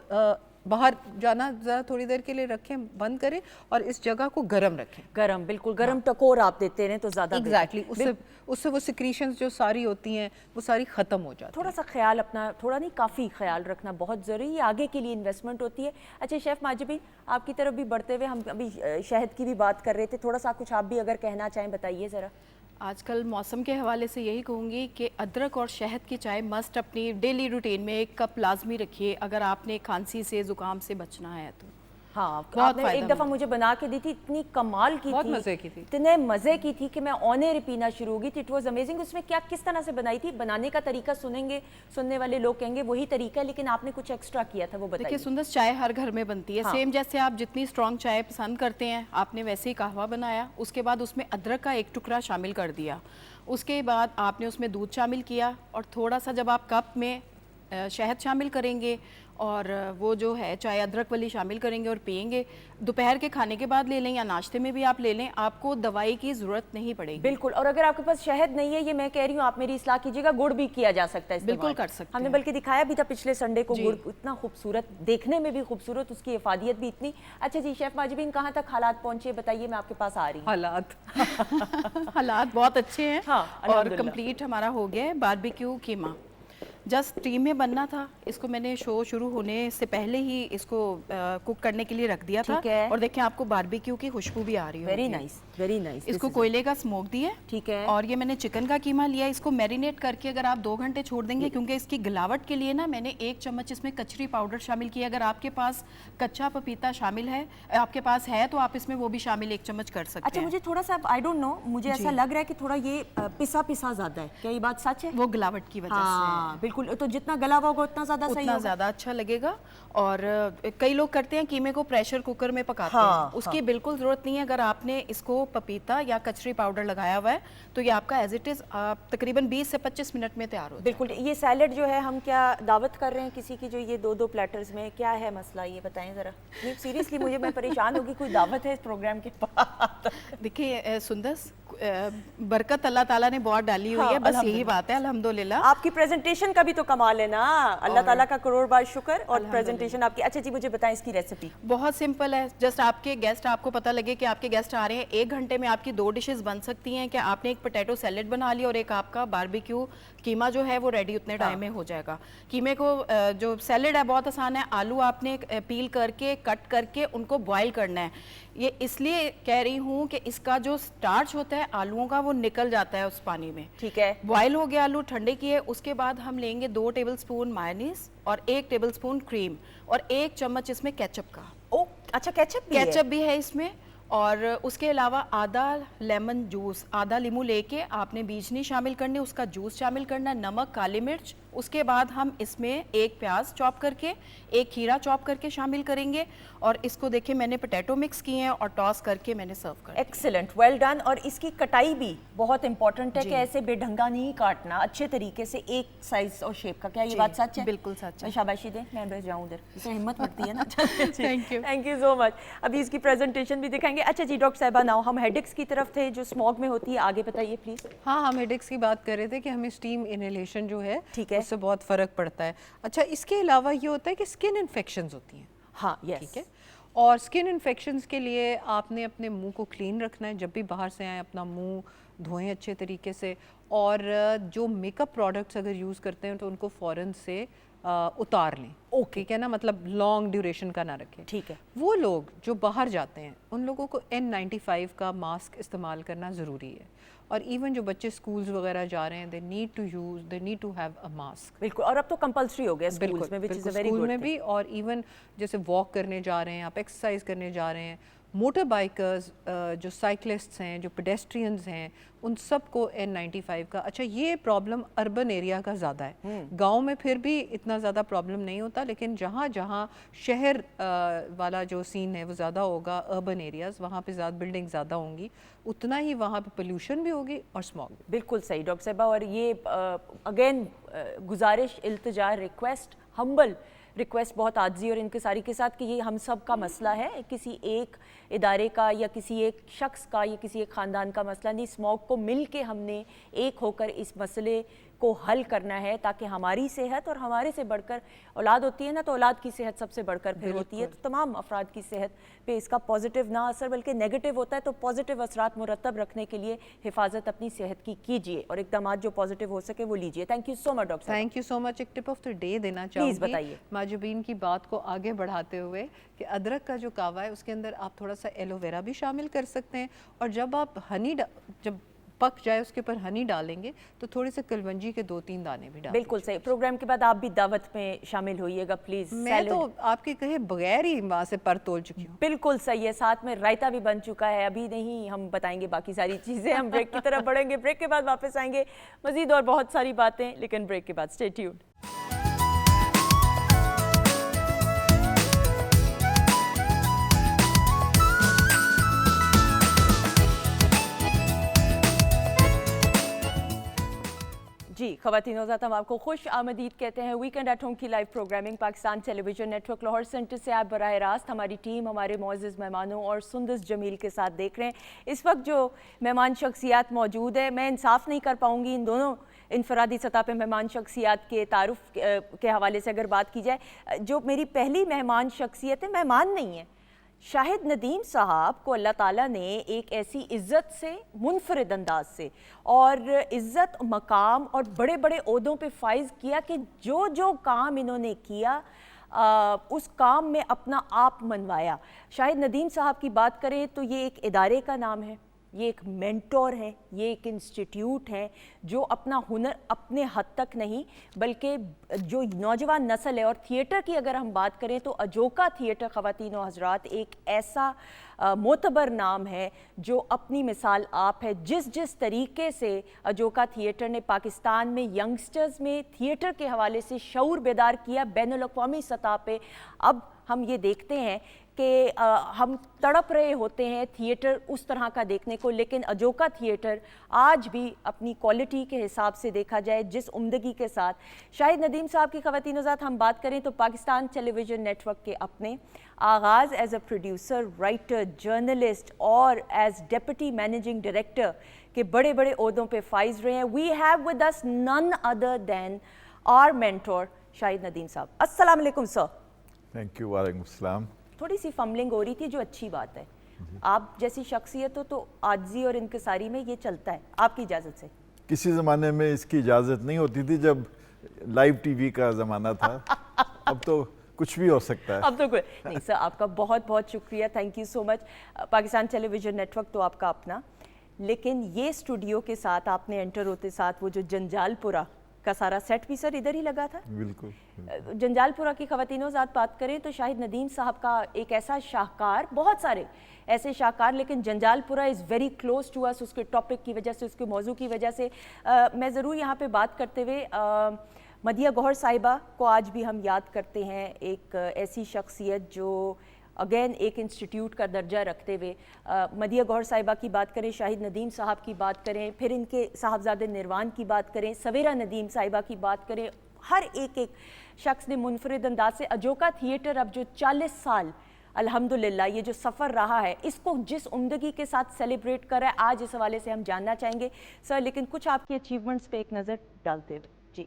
باہر جانا ذرا تھوڑی دیر کے لیے رکھیں, بند کریں, اور اس جگہ کو گرم رکھیں. گرم, بالکل گرم ٹکور آپ دیتے رہیں تو زیادہ ایگزیکٹلی, اس سے وہ سیکریشنز جو ساری ہوتی ہیں وہ ساری ختم ہو جاتی ہیں. تھوڑا سا خیال اپنا, تھوڑا نہیں کافی خیال رکھنا بہت ضروری ہے, آگے کے لیے انویسٹمنٹ ہوتی ہے. اچھا شیف ماجبین, آپ کی طرف بھی بڑھتے ہوئے, ہم ابھی شہد کی بھی بات کر رہے تھے, تھوڑا سا کچھ آپ بھی اگر کہنا چاہیں بتائیے ذرا. آج کل موسم کے حوالے سے یہی کہوں گی کہ ادرک اور شہد کی چائے مسٹ اپنی ڈیلی روٹین میں ایک کپ لازمی رکھیے اگر آپ نے کھانسی سے زکام سے بچنا ہے تو. ہاں, آپ نے ایک دفعہ مجھے بنا کے دی تھی, اتنی کمال کی بہت مزے کی تھی, اتنے مزے کی تھی کہ میں آن ایئر پینا شروع ہو گئی تھی. It was amazing. اس میں کیا کس طرح سے بنائی تھی, بنانے کا طریقہ سنیں گے, سننے والے لوگ کہیں گے وہی طریقہ ہے, لیکن آپ نے کچھ ایکسٹرا کیا تھا, وہ بتائیے. دیکھیے سندس, چائے ہر گھر میں بنتی ہے, سیم جیسے آپ جتنی اسٹرانگ چائے پسند کرتے ہیں آپ نے ویسے ہی قہوہ بنایا, اس کے بعد اس میں ادرک کا ایک ٹکڑا شامل کر دیا, اس کے بعد آپ نے اس میں دودھ شامل کیا, اور تھوڑا سا جب آپ کپ میں شہد شامل کریں گے اور وہ جو ہے چائے ادرک والی شامل کریں گے اور پئیں گے, دوپہر کے کھانے کے بعد لے لیں یا ناشتے میں بھی آپ لے لیں, آپ کو دوائی کی ضرورت نہیں پڑے گی. بالکل. اور اگر آپ کے پاس شہد نہیں ہے, یہ میں کہہ رہی ہوں, آپ میری اصلاح کیجیے گا, گڑ بھی کیا جا سکتا ہے استعمال. بالکل کر سکتے ہم نے بلکہ دکھایا بھی تھا پچھلے سنڈے کو, گڑ اتنا خوبصورت, دیکھنے میں بھی خوبصورت, اس کی افادیت بھی اتنی. اچھا جی شیف ماجبین, کہاں تک حالات پہنچے بتائیے, میں آپ کے پاس آ رہی ہوں. حالات بہت اچھے ہیں اور کمپلیٹ ہمارا ہو گیا ہے باربیکیو قیمہ. جسٹ ٹیم میں بننا تھا, اس کو میں نے شو شروع ہونے سے پہلے ہی اس کو کوک کرنے کے لیے رکھ دیا تھا, اور دیکھیں آپ کو باربیکیو کی خوشبو بھی آ رہی ہے. Very nice, very nice. اس کو کوئلے کا سموک دی ہے, ٹھیک ہے, اور یہ میں نے چکن کا قیمہ لیا, اس کو میرینیٹ کر کے اگر آپ 2 گھنٹے چھوڑ دیں گے, کیونکہ اس کی گلاوٹ کے لیے نا میں نے 1 چمچ اس میں کچری پاؤڈر شامل کیا. اگر آپ کے پاس کچا پپیتا شامل ہے, آپ کے پاس ہے, تو آپ اس میں وہ بھی شامل 1 چمچ کر سکتے ہیں. اچھا مجھے تھوڑا سا, آئی ڈونٹ نو, مجھے ایسا لگ رہا ہے کہ تھوڑا یہ پسا پسا زیادہ ہے, کیا یہ بات سچ ہے؟ وہ گلاوٹ کی وجہ سے. بالکل, تو جتنا گلا ہوا ہوگا اتنا زیادہ صحیح, اتنا زیادہ اچھا لگے گا. اور کئی لوگ کرتے ہیں قیمے کو پریشر کوکر میں پکاتے ہیں, اس کی بالکل ضرورت نہیں ہے. اگر آپ نے اس کو پپیتا یا کچری پاؤڈر لگایا ہوا ہے تو یہ آپ کا ایز اٹ از تقریباً 20 سے 25 منٹ میں تیار ہو جائے. بالکل. یہ سیلڈ جو ہے, ہم کیا دعوت کر رہے ہیں کسی کی, جو یہ 2 پلیٹرز میں, کیا ہے مسئلہ یہ بتائیں ذرا. سیریسلی مجھے, میں پریشان ہوگی, کوئی دعوت ہے اس پروگرام کے پاس؟ دیکھیے سندس, برکت اللہ تعالیٰ نے بہت ڈالی ہوئی ہے, بس یہی بات ہے. الحمدللہ آپ کی پریزنٹیشن کا بھی تو کمال ہے نا, اللہ تعالیٰ کا کروڑ بار شکر. اور پریزنٹیشن آپ کی. اچھا جی مجھے بتائیں اس کی ریسیپی. بہت سمپل ہے. جسٹ آپ کے گیسٹ, آپ کو پتہ لگے کہ آپ کے گیسٹ آ رہے ہیں, 1 گھنٹے میں آپ کی 2 ڈشز بن سکتی ہیں. کہ آپ نے ایک پوٹیٹو سیلڈ بنا لی اور ایک آپ کا باربیکیو قیمہ جو ہے وہ ریڈی اتنے ٹائم میں ہو جائے گا. قیمے کو, جو سیلڈ ہے بہت آسان ہے. آلو آپ نے پیل کر کے, کٹ کر کے ان کو بوائل کرنا ہے. یہ اس لیے کہہ رہی ہوں کہ اس کا جو سٹارچ ہوتا ہے آلوؤں کا, وہ نکل جاتا ہے اس پانی میں. ٹھیک ہے, بوائل ہو گیا, آلو ٹھنڈے کیے, اس کے بعد ہم لیں گے 2 ٹیبل سپون مایونیز اور 1 ٹیبل سپون کریم اور 1 چمچ اس میں کیچپ کا. اچھا کیچپ بھی ہے اس میں. اور اس کے علاوہ آدھا لیمن جوس, آدھا لیمو لے کے آپ نے بیج نہیں شامل کرنے, اس کا جوس شامل کرنا, نمک, کالی مرچ. اس کے بعد ہم اس میں 1 پیاز چاپ کر کے, 1 کھیرا چاپ کر کے شامل کریں گے. اور اس کو دیکھیں میں نے پوٹیٹو مکس کیے ہیں اور ٹاس کر کے میں نے سرو کر. Excellent, well done. اور اس کی کٹائی بھی بہت امپورٹنٹ ہے کہ ایسے بے ڈھنگا نہیں کاٹنا, اچھے طریقے سے ایک سائز اور شیپ کا. کیا یہ بات سچ ہے؟ بالکل سچ ہے. شاباشی دیں, میں بس جاؤں ادھر, اسے ہمت لگتی ہے نا. تھینک یو سو مچ. ابھی اس کی پریزنٹیشن بھی دکھائیں گے. اچھا جی ڈاکٹر صاحبہ, ناؤ ہم ہیڈ ایکس کی طرف تھے جو اسموگ میں ہوتی ہے, آگے بتائیے پلیز. ہاں, ہم ہیڈ ایکس کی بات کر رہے تھے کہ ہمیں اسٹیم انہیلیشن جو ہے ٹھیک ہے, اس سے بہت فرق پڑتا ہے. اچھا, اس کے علاوہ یہ ہوتا ہے کہ اسکن انفیکشنز ہوتی ہیں. ہاں ٹھیک ہے, اور اسکن انفیکشنز کے لیے آپ نے اپنے منہ کو کلین رکھنا ہے. جب بھی باہر سے آئیں اپنا منہ دھوئیں اچھے طریقے سے, اور جو میک اپ پروڈکٹس اگر یوز کرتے ہیں تو ان کو فوراً سے اتار لیں. ٹھیک ہے نا, مطلب لانگ ڈیوریشن کا نہ رکھیں. ٹھیک ہے. وہ لوگ جو باہر جاتے ہیں ان لوگوں کو N95 کا ماسک استعمال کرنا ضروری ہے. اور ایون جو بچے اسکولز وغیرہ جا رہے ہیں they need to have a mask. بالکل, اور اب تو کمپلسری ہو گیا اسکولز میں, which is a very school good میں thing. بھی, اور ایون جیسے واک کرنے جا رہے ہیں آپ, ایکسرسائز کرنے جا رہے ہیں, موٹر بائکرز, جو سائیکلسٹس ہیں, جو پیڈسٹرینز ہیں, ان سب کو N95 کا. اچھا یہ پرابلم اربن ایریا کا زیادہ ہے, گاؤں میں پھر بھی اتنا زیادہ پرابلم نہیں ہوتا, لیکن جہاں جہاں شہر والا جو سین ہے وہ زیادہ ہوگا, اربن ایریاز, وہاں پہ زیادہ بلڈنگ زیادہ ہوں گی, اتنا ہی وہاں پہ پولیوشن بھی ہوگی اور اسموگ بھی. بالکل صحیح ڈاکٹر صاحبہ, اور یہ اگین گزارش, التجا, ریکویسٹ, ہمبل ریکویسٹ, بہت عاجزی اور انکساری کے ساتھ کہ یہ ہم سب کا مسئلہ ہے, کسی ایک ادارے کا یا کسی ایک شخص کا یا کسی ایک خاندان کا مسئلہ نہیں. اسموگ کو مل کے ہم نے ایک ہو کر اس مسئلے کو حل کرنا ہے, تاکہ ہماری صحت, اور ہمارے سے بڑھ کر اولاد ہوتی ہے نا, تو اولاد کی صحت سب سے بڑھ کر پھر ہوتی ہے, تو تمام افراد کی صحت پہ اس کا پازیٹیو نہ اثر بلکہ نیگیٹو ہوتا ہے. تو پازیٹیو اثرات مرتب رکھنے کے لیے حفاظت اپنی صحت کی کیجیے, اور اقدامات جو پازیٹیو ہو سکے وہ لیجیے. Thank you so much doctor صاحب. تھینک یو سو مچ. ایک ٹپ آف دا ڈے دینا چاہوں گی بتائیے. ماجبین کی بات کو آگے بڑھاتے ہوئے, کہ ادرک کا جو کہوا ہے اس کے اندر آپ تھوڑا سا ایلو ویرا بھی شامل کر سکتے ہیں, اور جب آپ جب پک جائے اس کے اوپر ہنی ڈالیں گے تو تھوڑے سے کلونجی کے 2-3 دانے بھی ڈالیں. بالکل صحیح. پروگرام کے بعد آپ بھی دعوت میں شامل ہوئیے گا پلیز. میں تو آپ کے کہے بغیر ہی وہاں سے پر تول چکی ہوں. بالکل صحیح ہے, ساتھ میں رائتا بھی بن چکا ہے, ابھی نہیں ہم بتائیں گے باقی ساری چیزیں, ہم بریک کی طرف بڑھیں گے, بریک کے بعد واپس آئیں گے, مزید اور بہت ساری باتیں, لیکن بریک کے بعد. Stay tuned. جی خواتین و حضرات, ہم آپ کو خوش آمدید کہتے ہیں. ویکنڈ ایٹ ہوم کی live programming Pakistan television network Lahore centre سے آپ براہ راست ہماری ٹیم, ہمارے معزز مہمانوں اور سندس جمیل کے ساتھ دیکھ رہے ہیں. اس وقت جو مہمان شخصیات موجود ہے, میں انصاف نہیں کر پاؤں گی ان دونوں انفرادی سطح پہ مہمان شخصیات کے تعارف کے حوالے سے اگر بات کی جائے. جو میری پہلی مہمان شخصیت ہے, مہمان نہیں ہے, شاہد ندیم صاحب کو اللہ تعالیٰ نے ایک ایسی عزت سے, منفرد انداز سے, اور عزت, مقام اور بڑے بڑے عہدوں پہ فائز کیا کہ جو جو کام انہوں نے کیا اس کام میں اپنا آپ منوایا. شاہد ندیم صاحب کی بات کریں تو یہ ایک ادارے کا نام ہے, یہ ایک مینٹور ہے, یہ ایک انسٹیٹیوٹ ہے جو اپنا ہنر اپنے حد تک نہیں بلکہ جو نوجوان نسل ہے, اور تھیٹر کی اگر ہم بات کریں تو اجوکا تھیٹر خواتین و حضرات ایک ایسا معتبر نام ہے جو اپنی مثال آپ ہے. جس طریقے سے اجوکا تھیٹر نے پاکستان میں ینگسٹرز میں تھیٹر کے حوالے سے شعور بیدار کیا بین الاقوامی سطح پہ, اب ہم یہ دیکھتے ہیں کہ ہم تڑپ رہے ہوتے ہیں تھیٹر اس طرح کا دیکھنے کو, لیکن اجوکا تھیٹر آج بھی اپنی کوالٹی کے حساب سے دیکھا جائے جس عمدگی کے ساتھ. شاہد ندیم صاحب کی خواتین و حضرات ہم بات کریں تو Pakistan television network کے اپنے آغاز as a producer, writer, journalist اور ایز ڈیپٹی مینیجنگ ڈائریکٹر کے بڑے بڑے عہدوں پہ فائز رہے ہیں. We have with us none other than our mentor Shahid Nadeem صاحب. السلام علیکم سر. Thank you. وعلیکم السلام. تھوڑی سی فمبلنگ ہو رہی تھی جو اچھی بات ہے, آپ جیسی شخصیت ہو تو عاجزی اور انکساری میں یہ چلتا ہے, آپ کی اجازت سے. کسی زمانے میں اس کی اجازت نہیں ہوتی تھی جب لائیو ٹی وی کا زمانہ تھا, اب تو کچھ بھی ہو سکتا ہے. اب تو کوئی نہیں سر, آپ کا بہت بہت شکریہ, thank you so much. Pakistan television network تو آپ کا اپنا, لیکن یہ اسٹوڈیو کے ساتھ آپ نے انٹر ہوتے ساتھ وہ جو جنجال پورا کا سارا سیٹ بھی سر ادھر ہی لگا تھا. بالکل. جنجال پورا کی خواتینوں ذات بات کریں تو شاہد ندیم صاحب کا ایک ایسا شاہکار, بہت سارے ایسے شاہکار, لیکن جنجال پورا از ویری کلوز ٹو اس, اس کے ٹاپک کی وجہ سے, اس کے موضوع کی وجہ سے. میں ضرور یہاں پہ بات کرتے ہوئے مدیہ گوہر صاحبہ کو آج بھی ہم یاد کرتے ہیں, ایک ایسی شخصیت جو اگین ایک انسٹیٹیوٹ کا درجہ رکھتے ہوئے. مدیہ گوہر صاحبہ کی بات کریں, شاہد ندیم صاحب کی بات کریں, پھر ان کے صاحبزادے نروان کی بات کریں, سویرا ندیم صاحبہ کی بات کریں, ہر ایک شخص نے منفرد انداز سے اجوکا تھیٹر اب جو 40 سال الحمدللہ یہ جو سفر رہا ہے اس کو جس عمدگی کے ساتھ سیلیبریٹ کر رہا ہے, آج اس حوالے سے ہم جاننا چاہیں گے سر. لیکن کچھ آپ کی اچیومنٹس پہ ایک نظر ڈالتے ہوئے. جی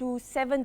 to 17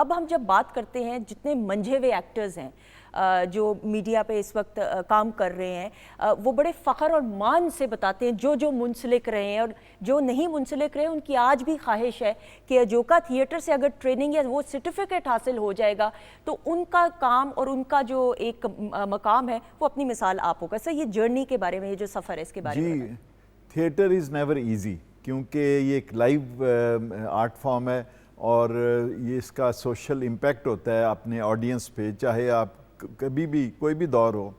اب ہم جب بات کرتے ہیں جتنے منجھے ہوئے ایکٹرز ہیں جو میڈیا پہ اس وقت کام کر رہے ہیں وہ بڑے فخر اور مان سے بتاتے ہیں جو منسلک رہے ہیں اور جو نہیں منسلک رہے ان کی آج بھی خواہش ہے کہ اجوکا تھیٹر سے اگر ٹریننگ یا وہ سرٹیفکیٹ حاصل ہو جائے گا تو ان کا کام اور ان کا جو ایک مقام ہے وہ اپنی مثال آپ ہوگا. سر یہ جرنی کے بارے میں, یہ جو سفر ہے اس کے بارے میں جی, تھیٹر از نیور ایزی کیونکہ یہ ایک لائیو آرٹ فارم ہے اور یہ اس کا سوشل امپیکٹ ہوتا ہے اپنے آڈینس پہ, چاہے آپ کبھی بھی کوئی بھی دور ہو.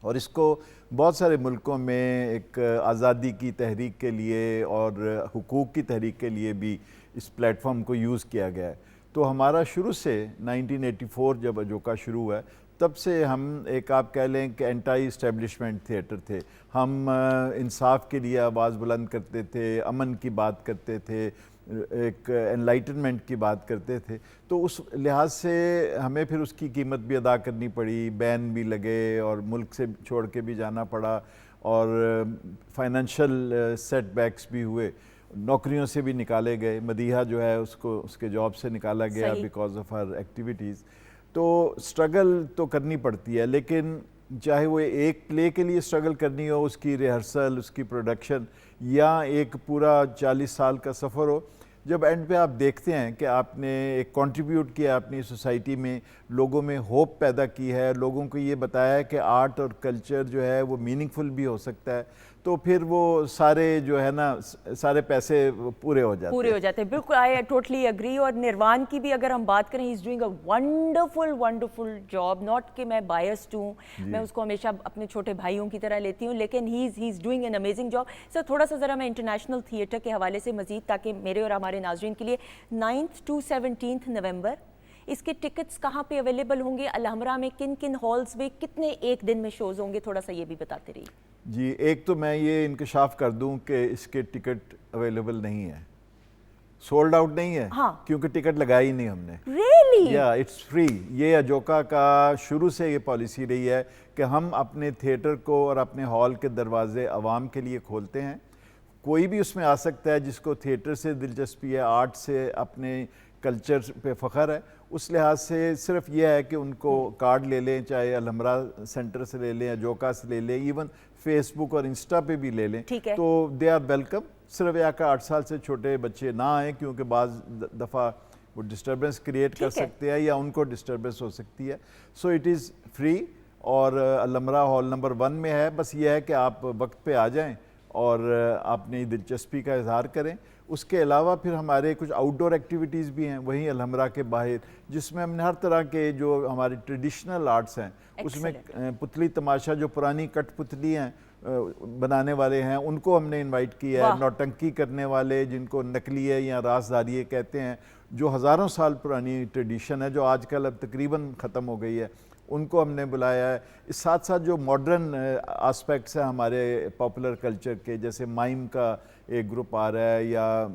اور اس کو بہت سارے ملکوں میں ایک آزادی کی تحریک کے لیے اور حقوق کی تحریک کے لیے بھی اس پلیٹ فارم کو یوز کیا گیا ہے. تو ہمارا شروع سے 1984 جب اجوکا شروع ہوا ہے تب سے ہم ایک آپ کہہ لیں کہ اینٹائی اسٹیبلشمنٹ تھیٹر تھے. ہم انصاف کے لیے آواز بلند کرتے تھے, امن کی بات کرتے تھے, ایک انلائٹنمنٹ کی بات کرتے تھے. تو اس لحاظ سے ہمیں پھر اس کی قیمت بھی ادا کرنی پڑی, بین بھی لگے اور ملک سے چھوڑ کے بھی جانا پڑا اور فائنینشیل سیٹ بیکس بھی ہوئے, نوکریوں سے بھی نکالے گئے. مدیحہ جو ہے اس کو اس کے جاب سے نکالا گیا بیکاز آف ہر ایکٹیویٹیز. تو سٹرگل تو کرنی پڑتی ہے, لیکن چاہے وہ ایک پلے کے لیے سٹرگل کرنی ہو, اس کی ریہرسل, اس کی پروڈکشن, یا ایک پورا 40 سال کا سفر ہو, جب اینڈ پہ آپ دیکھتے ہیں کہ آپ نے ایک کنٹریبیوٹ کیا اپنی سوسائٹی میں, لوگوں میں ہوپ پیدا کی ہے, لوگوں کو یہ بتایا ہے کہ آرٹ اور کلچر جو ہے وہ میننگ فل بھی ہو سکتا ہے, تو پھر وہ سارے جو ہے نا سارے پیسے پورے ہو جاتے ہیں. بالکل, آئی ٹوٹلی اگری. اور نروان کی بھی اگر ہم بات کریں, he is doing a wonderful job. Not کہ میں بائسڈ ہوں, میں اس کو ہمیشہ اپنے چھوٹے بھائیوں کی طرح لیتی ہوں, لیکن he is doing an amazing job. Sir تھوڑا سا ذرا میں انٹرنیشنل تھیٹر کے حوالے سے مزید, تاکہ میرے اور ہمارے ناظرین کے لیے 9 to 17 نومبر اس کے ٹکٹس کہاں پہ اویلیبل ہوں گے, الحمرا میں کن کن ہالز میں کتنے ایک دن میں شوز ہوں گے, تھوڑا سا یہ بھی بتاتے رہیے. جی, ایک تو میں یہ انکشاف کر دوں کہ اس کے ٹکٹ اویلیبل نہیں ہے, سولڈ آؤٹ نہیں ہے, کیونکہ ٹکٹ لگائی نہیں ہم نے. ریئلی؟ یا اٹس فری. یہ اجوکا کا شروع سے یہ پالیسی رہی ہے کہ ہم اپنے تھیٹر کو اور اپنے ہال کے دروازے عوام کے لیے کھولتے ہیں. کوئی بھی اس میں آ سکتا ہے جس کو تھیٹر سے دلچسپی ہے, آرٹ سے, اپنے کلچر پہ فخر ہے. اس لحاظ سے صرف یہ ہے کہ ان کو کارڈ لے لیں, چاہے الحمرا سینٹر سے لے لیں, اجوکا سے لے لیں, ایون فیس بک اور انسٹا پہ بھی لے لیں, تو دے آر ویلکم. صرف یہ کہ 8 سال سے چھوٹے بچے نہ آئیں, کیونکہ بعض دفعہ وہ ڈسٹربنس کریٹ کر سکتے ہیں یا ان کو ڈسٹربنس ہو سکتی ہے. سو اٹ از فری اور الحمرا ہال نمبر 1 میں ہے. بس یہ ہے کہ آپ وقت پہ آ جائیں اور اپنی دلچسپی کا اظہار کریں. اس کے علاوہ پھر ہمارے کچھ آؤٹ ڈور ایکٹیویٹیز بھی ہیں وہیں الحمرا کے باہر, جس میں ہم نے ہر طرح کے جو ہماری ٹریڈیشنل آرٹس ہیں اس میں پتلی تماشا, جو پرانی کٹ پتلی ہیں بنانے والے ہیں, ان کو ہم نے انوائٹ کیا ہے. نوٹنکی کرنے والے, جن کو نقلیے یا رازداریے کہتے ہیں, جو ہزاروں سال پرانی ٹریڈیشن ہے جو آج کل اب تقریباً ختم ہو گئی ہے, ان کو ہم نے بلایا ہے. اس ساتھ ساتھ جو ماڈرن آسپیکٹس ہیں ہمارے پاپولر کلچر کے, جیسے مائم کا ایک گروپ آ رہا ہے یا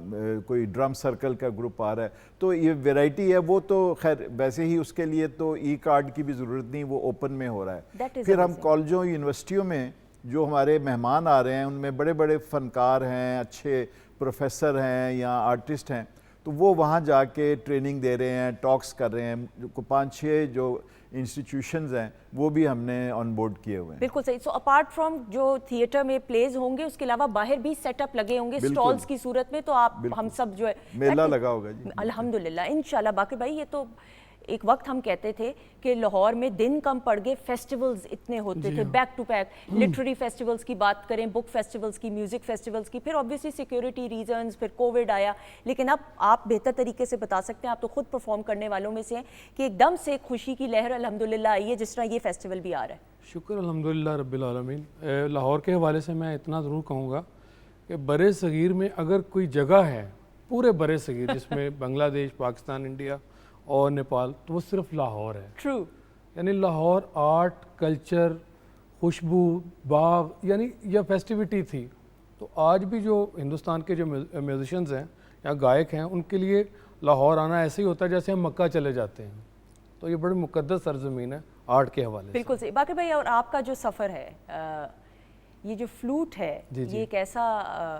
کوئی ڈرم سرکل کا گروپ آ رہا ہے, تو یہ ویرائٹی ہے. وہ تو خیر ویسے ہی اس کے لیے تو ای کارڈ کی بھی ضرورت نہیں, وہ اوپن میں ہو رہا ہے. پھر ہم کالجوں, یونیورسٹیوں میں جو ہمارے مہمان آ رہے ہیں ان میں بڑے بڑے فنکار ہیں, اچھے پروفیسر ہیں یا آرٹسٹ ہیں, تو وہ وہاں جا کے ٹریننگ دے رہے ہیں, ٹاکس کر رہے ہیں. 5-6 جو انسٹیٹیوشنز ہیں وہ بھی ہم نے آن بورڈ کیے ہوئے ہیں. بالکل صحیح. سو اپارٹ فرام جو تھیٹر میں پلیز ہوں گے, اس کے علاوہ باہر بھی سیٹ اپ لگے ہوں گے سٹالز کی صورت میں, تو آپ ہم سب جو ہے میلہ لگا ہوگا. جی الحمدللہ انشاءاللہ. باقر بھائی, یہ تو ایک وقت ہم کہتے تھے کہ لاہور میں دن کم پڑ گئے, فیسٹیولز اتنے ہوتے تھے back to back. Literary festivals کی بات کریں, بک فیسٹیولز کی, میوزک فیسٹیولز کی, پھر obviously سیکیورٹی ریزنز, پھر کووڈ آیا. لیکن اب آپ بہتر طریقے سے بتا سکتے ہیں, آپ تو خود پرفارم کرنے والوں میں سے ہیں, کہ ایک دم سے خوشی کی لہر الحمدللہ آئی ہے, جس طرح یہ فیسٹیول بھی آ رہا ہے. شکر الحمدللہ رب العالمین. لاہور کے حوالے سے میں اتنا ضرور کہوں گا کہ برِ صغیر میں اگر کوئی جگہ ہے, پورے برِ صغیر جس میں بنگلہ دیش, پاکستان, انڈیا اور نیپال, تو وہ صرف لاہور ہے. ٹرو. یعنی لاہور آرٹ, کلچر, خوشبو, باغ, یعنی یہ فیسٹیوٹی تھی. تو آج بھی جو ہندوستان کے جو میوزیشنز ہیں یا گائک ہیں, ان کے لیے لاہور آنا ایسے ہی ہوتا ہے جیسے ہم مکہ چلے جاتے ہیں. تو یہ بڑی مقدس سرزمین ہے آرٹ کے حوالے سے. بالکل صحیح. باقر بھائی, اور آپ کا جو سفر ہے, یہ جو فلوٹ ہے, یہ ایک ایسا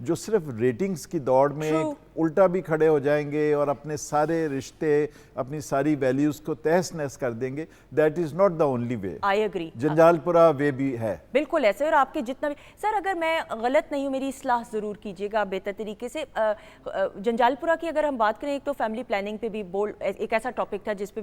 جو صرف ریٹنگز کی دوڑ میں الٹا بھی کھڑے ہو جائیں گے اور اپنے سارے رشتے اپنی ساری ویلیوز کو تہس نہس کر دیں گے. That is not the only way. I agree. جنجال پورا وے بھی ہے. بالکل ایسے. اور آپ کے جتنا بھی سر اگر میں غلط نہیں ہوں میری اصلاح ضرور کیجیے گا بہتر طریقے سے. جنجال پورا کی اگر ہم بات کریں ایک تو فیملی پلاننگ پہ بھی ایک ایسا ٹاپک تھا جس پہ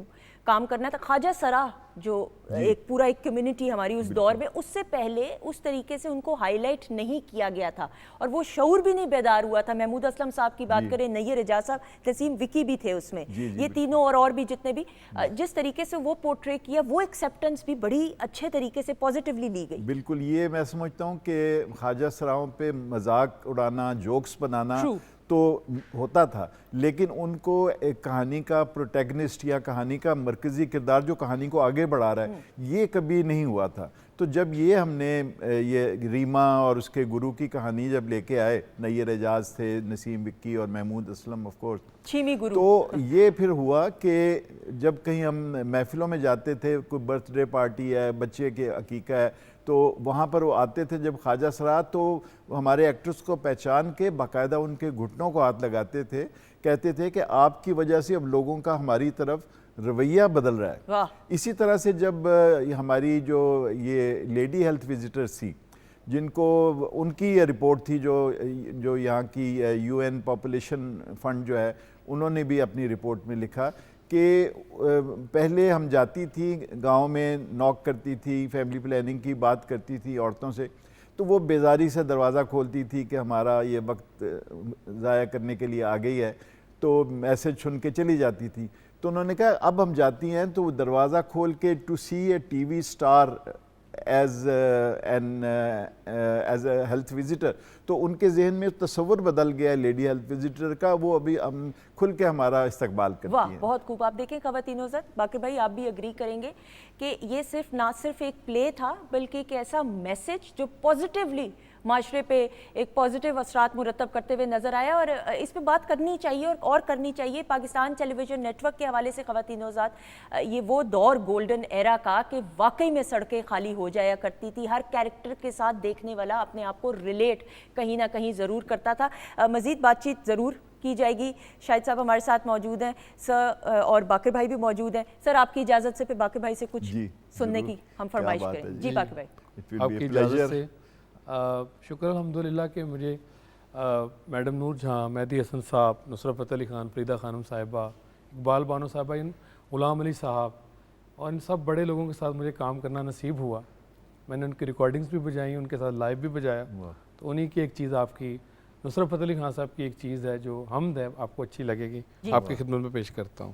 کام کرنا تھا. خواجہ سرا جو ایک پورا ایک کمیونٹی ہماری اس دور میں, اس سے پہلے اس طریقے سے ان کو ہائی لائٹ نہیں کیا گیا تھا اور وہ شعور بھی نہیں بیدار ہوا تھا. محمود اسلم صاحب کی بات کریں, نیر اعجاز صاحب, تسیم وکی بھی تھے اس میں, یہ تینوں اور بھی جتنے بھی جس طریقے سے وہ پورٹرے کیا وہ ایکسیپٹنس بھی بڑی اچھے طریقے سے پازیٹیولی لی گئی. بالکل. یہ میں سمجھتا ہوں کہ خواجہ سراؤں پہ مذاق اڑانا, جوکس بنانا تو ہوتا تھا, لیکن ان کو ایک کہانی کا پروٹیگنسٹ یا کہانی کا مرکزی کردار جو کہانی کو آگے بڑھا رہا ہے یہ کبھی نہیں ہوا تھا. تو جب یہ ہم نے یہ ریما اور اس کے گرو کی کہانی جب لے کے آئے, نیر اعجاز تھے, نسیم وکی اور محمود اسلم آف کورس, چھیمی گرو, تو یہ پھر ہوا کہ جب کہیں ہم محفلوں میں جاتے تھے, کوئی برتھ ڈے پارٹی ہے, بچے کے عقیقہ ہے, تو وہاں پر وہ آتے تھے جب خواجہ سرا, تو ہمارے ایکٹرز کو پہچان کے باقاعدہ ان کے گھٹنوں کو ہاتھ لگاتے تھے, کہتے تھے کہ آپ کی وجہ سے اب لوگوں کا ہماری طرف رویہ بدل رہا ہے. اسی طرح سے جب ہماری جو یہ لیڈی ہیلتھ وزٹرز تھی جن کو ان کی یہ رپورٹ تھی جو یہاں کی یو این پاپولیشن فنڈ جو ہے انہوں نے بھی اپنی رپورٹ میں لکھا کہ پہلے ہم جاتی تھی گاؤں میں, نوک کرتی تھی, فیملی پلاننگ کی بات کرتی تھی عورتوں سے, تو وہ بیزاری سے دروازہ کھولتی تھی کہ ہمارا یہ وقت ضائع کرنے کے لیے آ گئی ہے, تو میسج سن کے چلی جاتی تھی. تو انہوں نے کہا اب ہم جاتی ہیں تو وہ دروازہ کھول کے to see a T V star as a health visitor, تو ان کے ذہن میں تصور بدل گیا لیڈی ہیلتھ وزٹر کا, وہ ابھی ہم کھل کے ہمارا استقبال کرتی ہیں. بہت خوب. آپ دیکھیں خواتین حضرت, باقر بھائی آپ بھی اگری کریں گے کہ یہ نہ صرف ایک پلے تھا بلکہ ایک ایسا میسج جو پازیٹیولی معاشرے پہ ایک پازیٹیو اثرات مرتب کرتے ہوئے نظر آیا, اور اس پہ بات کرنی چاہیے اور کرنی چاہیے. Pakistan television network کے حوالے سے خواتین حضرات, یہ وہ دور گولڈن ایرا کا کہ واقعی میں سڑکیں خالی ہو جایا کرتی تھی, ہر کیریکٹر کے ساتھ دیکھنے والا اپنے آپ کو ریلیٹ کہیں نہ کہیں ضرور کرتا تھا. مزید بات چیت ضرور کی جائے گی. شاہد صاحب ہمارے ساتھ موجود ہیں سر, اور باقر بھائی بھی موجود ہیں. سر آپ کی اجازت سے پھر باقر بھائی سے کچھ سننے کی ہم فرمائش کریں. جی باقر بھائی. آپ کی اجازت سے شکر الحمدللہ کہ مجھے میڈم نور جہاں, مہدی حسن صاحب, نصرت فتح علی خان, فریدہ خانم صاحبہ, اقبال بانو صاحبہ, غلام علی صاحب اور ان سب بڑے لوگوں کے ساتھ مجھے کام کرنا نصیب ہوا. میں نے ان کی ریکارڈنگز بھی بجائیں, ان کے ساتھ لائیو بھی بجایا. تو انہی کی ایک چیز آپ کی نصرت فتح علی خان صاحب کی ایک چیز ہے جو حمد ہے, آپ کو اچھی لگے گی, آپ کی خدمت میں پیش کرتا ہوں.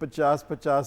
50-50,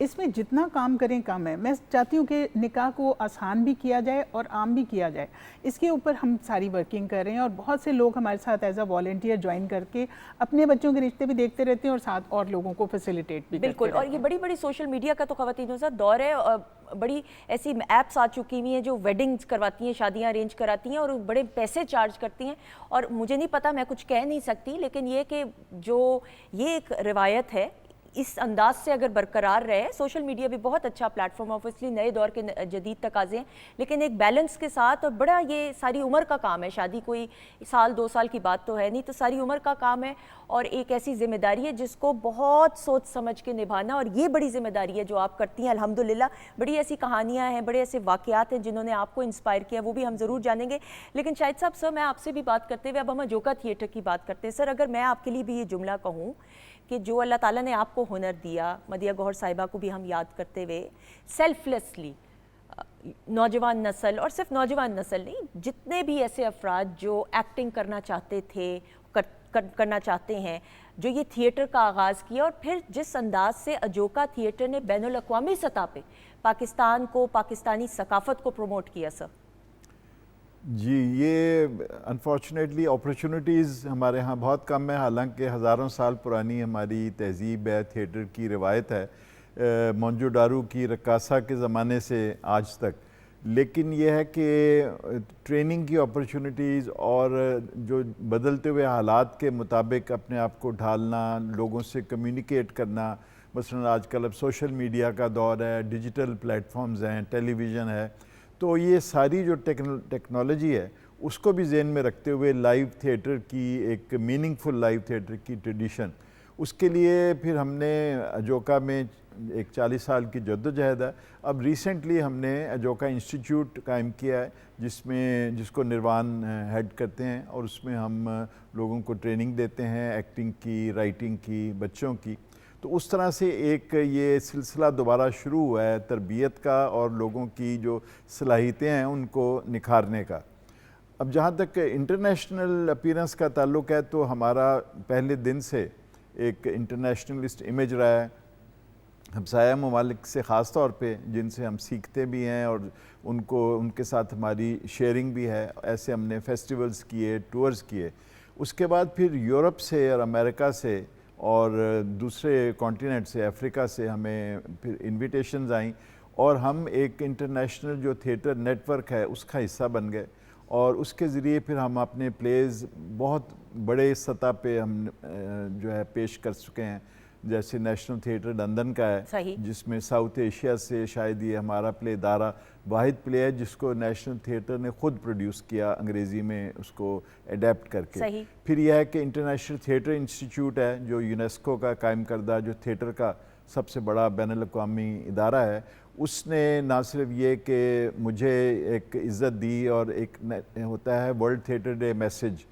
اس میں جتنا کام کریں کم ہے. میں چاہتی ہوں کہ نکاح کو آسان بھی کیا جائے اور عام بھی کیا جائے. اس کے اوپر ہم ساری ورکنگ کر رہے ہیں اور بہت سے لوگ ہمارے ساتھ ایز اے والنٹیئر جوائن کر کے اپنے بچوں کے رشتے بھی دیکھتے رہتے ہیں اور ساتھ اور لوگوں کو فیسیلیٹیٹ بھی کرتے بالکل. اور یہ بڑی بڑی سوشل میڈیا کا تو خواتین کا دور ہے, بڑی ایسی ایپس آ چکی ہوئی ہیں جو ویڈنگز کرواتی ہیں, شادیاں ارینج کراتی ہیں اور بڑے پیسے چارج کرتی ہیں. اور مجھے نہیں پتا, میں کچھ کہہ نہیں سکتی, لیکن یہ کہ جو یہ ایک روایت ہے اس انداز سے اگر برقرار رہے, سوشل میڈیا بھی بہت اچھا پلیٹ فارم, آبویسلی نئے دور کے جدید تقاضے ہیں, لیکن ایک بیلنس کے ساتھ. اور بڑا یہ ساری عمر کا کام ہے, شادی کوئی سال 2 سال کی بات تو ہے نہیں, تو ساری عمر کا کام ہے اور ایک ایسی ذمہ داری ہے جس کو بہت سوچ سمجھ کے نبھانا. اور یہ بڑی ذمہ داری ہے جو آپ کرتی ہیں الحمدللہ. بڑی ایسی کہانیاں ہیں, بڑے ایسے واقعات ہیں جنہوں نے آپ کو انسپائر کیا, وہ بھی ہم ضرور جانیں گے. لیکن شاہد صاحب, سر میں آپ سے بھی بات کرتے ہوئے اب ہم اجوکا تھیٹر کی بات کرتے ہیں. سر اگر میں آپ کے لیے بھی یہ جملہ کہوں کہ جو اللہ تعالیٰ نے آپ کو ہنر دیا, مدیہ گوہر صاحبہ کو بھی ہم یاد کرتے ہوئے, سیلف لیسلی نوجوان نسل, اور صرف نوجوان نسل نہیں, جتنے بھی ایسے افراد جو ایکٹنگ کرنا چاہتے تھے, کرنا چاہتے ہیں, جو یہ تھیٹر کا آغاز کیا, اور پھر جس انداز سے اجوکا تھیٹر نے بین الاقوامی سطح پہ پاکستان کو, پاکستانی ثقافت کو پروموٹ کیا. سر جی, یہ انفارچونیٹلی اپرچونٹیز ہمارے ہاں بہت کم ہے, حالانکہ ہزاروں سال پرانی ہماری تہذیب ہے, تھیٹر کی روایت ہے, مونجو ڈارو کی رقاصہ کے زمانے سے آج تک. لیکن یہ ہے کہ ٹریننگ کی اپرچونٹیز اور جو بدلتے ہوئے حالات کے مطابق اپنے آپ کو ڈھالنا, لوگوں سے کمیونیکیٹ کرنا, مثلا آج کل اب سوشل میڈیا کا دور ہے, ڈیجیٹل پلیٹ فارمز ہیں, ٹیلی ویژن ہے, تو یہ ساری جو ٹیکنالوجی ہے اس کو بھی ذہن میں رکھتے ہوئے لائیو تھیٹر کی ایک میننگ فل لائیو تھیٹر کی ٹریڈیشن, اس کے لیے پھر ہم نے اجوکا میں ایک 40 سال کی جدوجہد ہے. اب ریسنٹلی ہم نے اجوکا انسٹیٹیوٹ قائم کیا ہے جس کو نروان ہیڈ کرتے ہیں, اور اس میں ہم لوگوں کو ٹریننگ دیتے ہیں, ایکٹنگ کی, رائٹنگ کی, بچوں کی. تو اس طرح سے ایک یہ سلسلہ دوبارہ شروع ہوا ہے تربیت کا اور لوگوں کی جو صلاحیتیں ہیں ان کو نکھارنے کا. اب جہاں تک انٹرنیشنل اپیرنس کا تعلق ہے, تو ہمارا پہلے دن سے ایک انٹرنیشنلسٹ امیج رہا ہے, ہمسایہ ممالک سے خاص طور پہ, جن سے ہم سیکھتے بھی ہیں اور ان کے ساتھ ہماری شیئرنگ بھی ہے. ایسے ہم نے فیسٹیولز کیے, ٹورز کیے. اس کے بعد پھر یورپ سے اور امریکہ سے اور دوسرے کانٹیننٹ سے, افریقہ سے ہمیں پھر انویٹیشنز آئیں, اور ہم ایک انٹرنیشنل جو تھیٹر نیٹ ورک ہے اس کا حصہ بن گئے. اور اس کے ذریعے پھر ہم اپنے پلیز بہت بڑے سطح پہ ہم جو ہے پیش کر چکے ہیں. جیسے نیشنل تھیٹر لندن کا ہے, جس میں ساؤتھ ایشیا سے شاید یہ ہمارا پلے ادارہ واحد پلے ہے جس کو نیشنل تھیٹر نے خود پروڈیوس کیا, انگریزی میں اس کو ایڈیپٹ کر کے. پھر یہ ہے کہ انٹرنیشنل تھیٹر انسٹیٹیوٹ ہے جو یونیسکو کا قائم کردہ جو تھیٹر کا سب سے بڑا بین الاقوامی ادارہ ہے. اس نے نہ صرف یہ کہ مجھے ایک عزت دی, اور ایک ہوتا ہے ورلڈ تھیٹر ڈے میسیج,